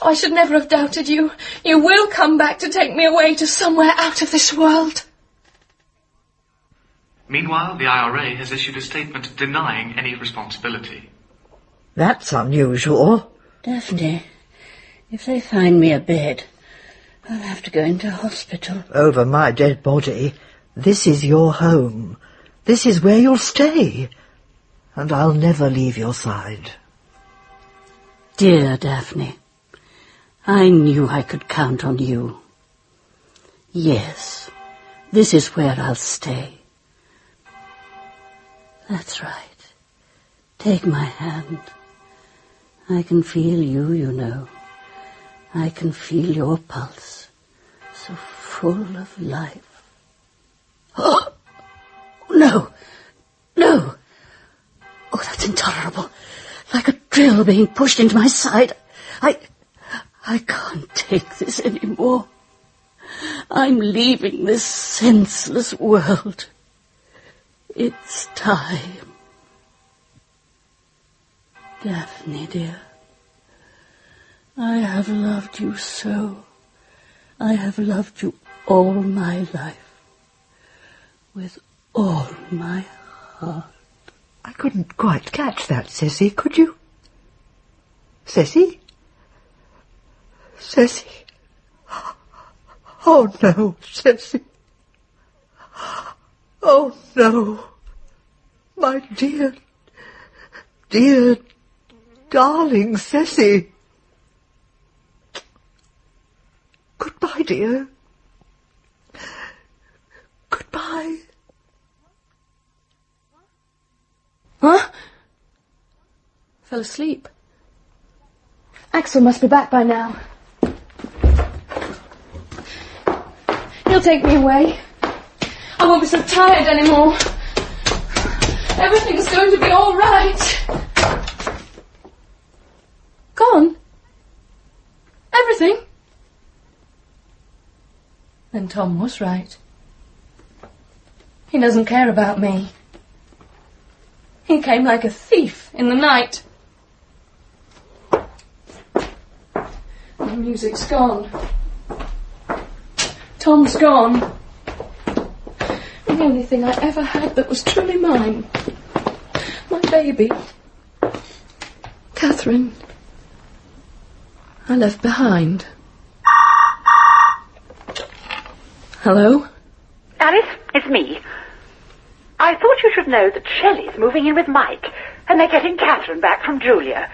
I should never have doubted you. You will come back to take me away to somewhere out of this world. Meanwhile, the IRA has issued a statement denying any responsibility. That's unusual. Daphne, if they find me a bed, I'll have to go into hospital. Over my dead body. This is your home. This is where you'll stay. And I'll never leave your side. Dear Daphne, I knew I could count on you. Yes, this is where I'll stay. That's right. Take my hand. I can feel you, you know. I can feel your pulse, so full of life. Oh, no, no. Oh, that's intolerable. Like a drill being pushed into my side. I can't take this anymore. I'm leaving this senseless world. It's time. Daphne, dear, I have loved you so. I have loved you all my life. With all my heart. I couldn't quite catch that, Ceci, could you? Ceci? Ceci? Oh, no, Ceci. Oh, no. My dear, dear, darling Ceci. Goodbye, dear. Goodbye. Huh? Fell asleep. Axel must be back by now. He'll take me away. I won't be so tired anymore. Everything's going to be all right. Gone? Everything? Then Tom was right. He doesn't care about me. He came like a thief in the night. The music's gone. Tom's gone. The only thing I ever had that was truly mine. My baby. Catherine. I left behind. Hello? Alice, it's me. I thought you should know that Shelley's moving in with Mike, and they're getting Catherine back from Julia.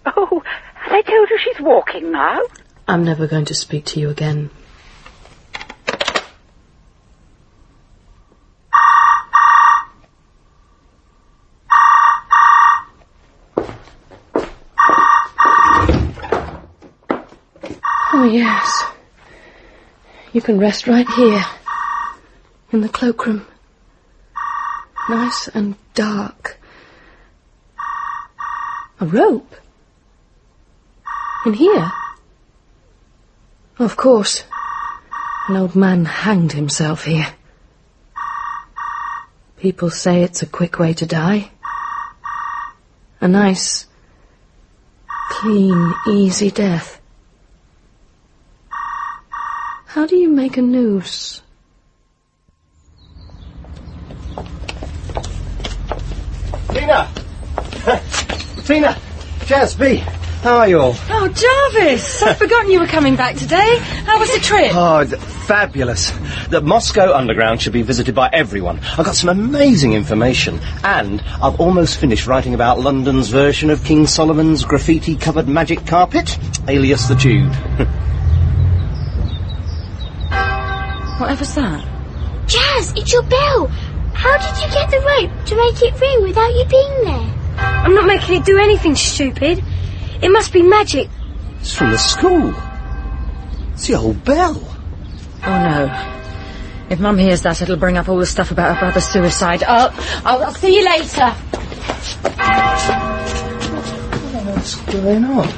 Oh, have I told you she's walking now? I'm never going to speak to you again. Oh, yes. You can rest right here, in the cloakroom. Nice and dark. A rope? In here? Of course. An old man hanged himself here. People say it's a quick way to die. A nice, clean, easy death. How do you make a noose? Tina! Tina! Jasper! How are you all? Oh, Jarvis! I'd forgotten you were coming back today. How was the trip? Oh, fabulous. The Moscow Underground should be visited by everyone. I've got some amazing information, and I've almost finished writing about London's version of King Solomon's graffiti-covered magic carpet, alias the Jude. Whatever's that? Jazz, it's your bell. How did you get the rope to make it ring without you being there? I'm not making it do anything stupid. It must be magic. It's from the school. It's the old bell. Oh, no. If Mum hears that, it'll bring up all the stuff about her brother's suicide. I'll see you later. What's going on?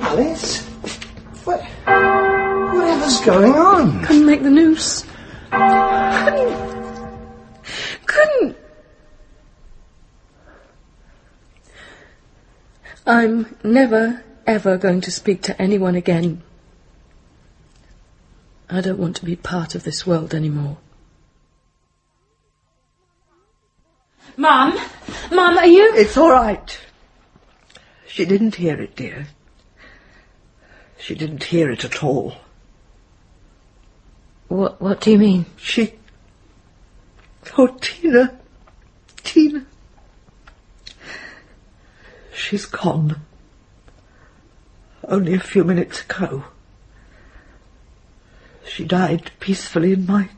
Alice? Whatever's going on? Couldn't make the noose. Couldn't. I'm never, ever going to speak to anyone again. I don't want to be part of this world anymore. Mum, are you... It's all right. She didn't hear it, dear. She didn't hear it at all. What do you mean? Oh, Tina. She's gone. Only a few minutes ago. She died peacefully in my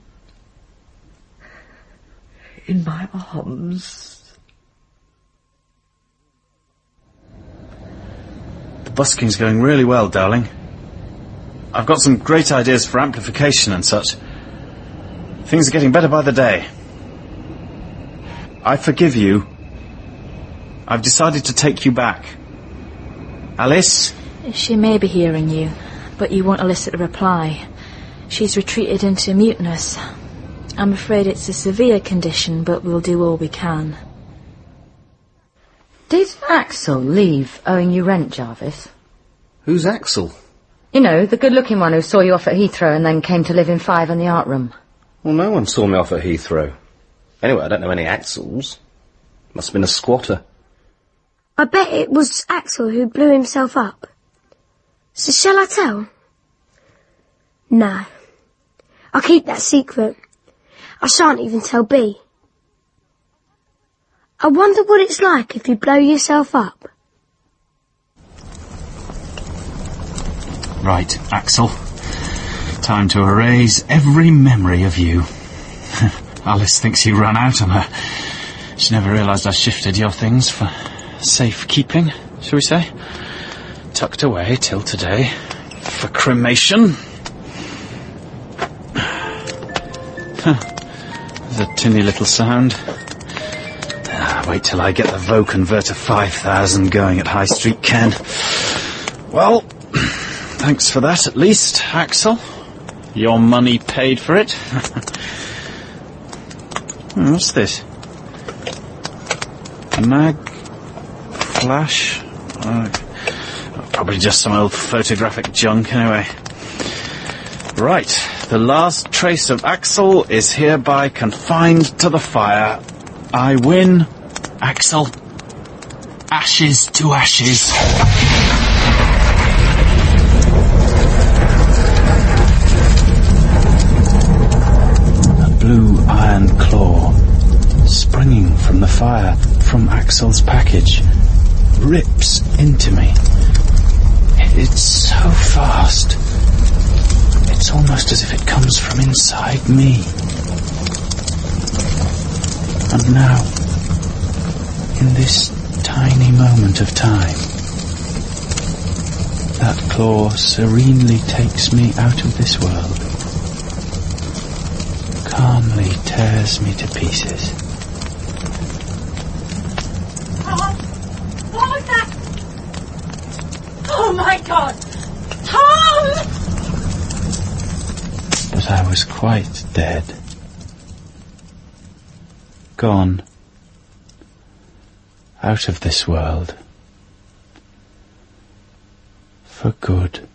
arms. The busking's going really well, darling. I've got some great ideas for amplification and such. Things are getting better by the day. I forgive you. I've decided to take you back. Alice? She may be hearing you, but you won't elicit a reply. She's retreated into muteness. I'm afraid it's a severe condition, but we'll do all we can. Did Axel leave owing you rent, Jarvis? Who's Axel? You know, the good-looking one who saw you off at Heathrow and then came to live in 5 in the art room. Well, no one saw me off at Heathrow. Anyway, I don't know any Axels. Must have been a squatter. I bet it was Axel who blew himself up. So shall I tell? No. I'll keep that secret. I shan't even tell B. I wonder what it's like if you blow yourself up. Right, Axel. Time to erase every memory of you. Alice thinks you ran out on her. She never realised I shifted your things for safekeeping, shall we say? Tucked away till today for cremation. There's a tinny little sound. Wait till I get the Vo Converter 5000 going at High Street, Ken. Well, thanks for that at least, Axel. Your money paid for it. What's this? Mag? Flash? Probably just some old photographic junk anyway. Right, the last trace of Axel is hereby confined to the fire. I win, Axel. Ashes to ashes. A blue iron claw, springing from the fire, from Axel's package, rips into me. It's so fast. It's almost as if it comes from inside me. And now, in this tiny moment of time, that claw serenely takes me out of this world, calmly tears me to pieces. What was that? Oh my God! Tom! But I was quite dead. Gone. Out of this world. For good.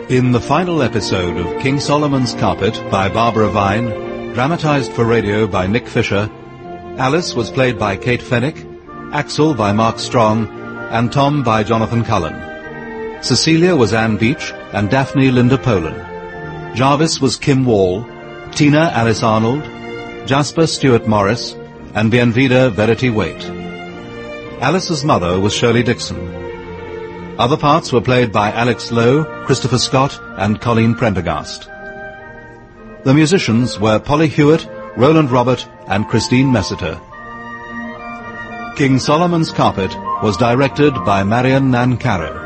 In the final episode of King Solomon's Carpet by Barbara Vine, dramatised for radio by Nick Fisher, Alice was played by Kate Fenwick, Axel by Mark Strong, and Tom by Jonathan Cullen. Cecilia was Anne Beach and Daphne Linda Poland. Jarvis was Kim Wall, Tina Alice Arnold, Jasper Stuart Morris, and Bienvida Verity Watte. Alice's mother was Shirley Dixon. Other parts were played by Alex Lowe, Christopher Scott and Colleen Prendergast. The musicians were Polly Hewitt, Roland Robert and Christine Messiter. King Solomon's Carpet was directed by Marion Nancaro.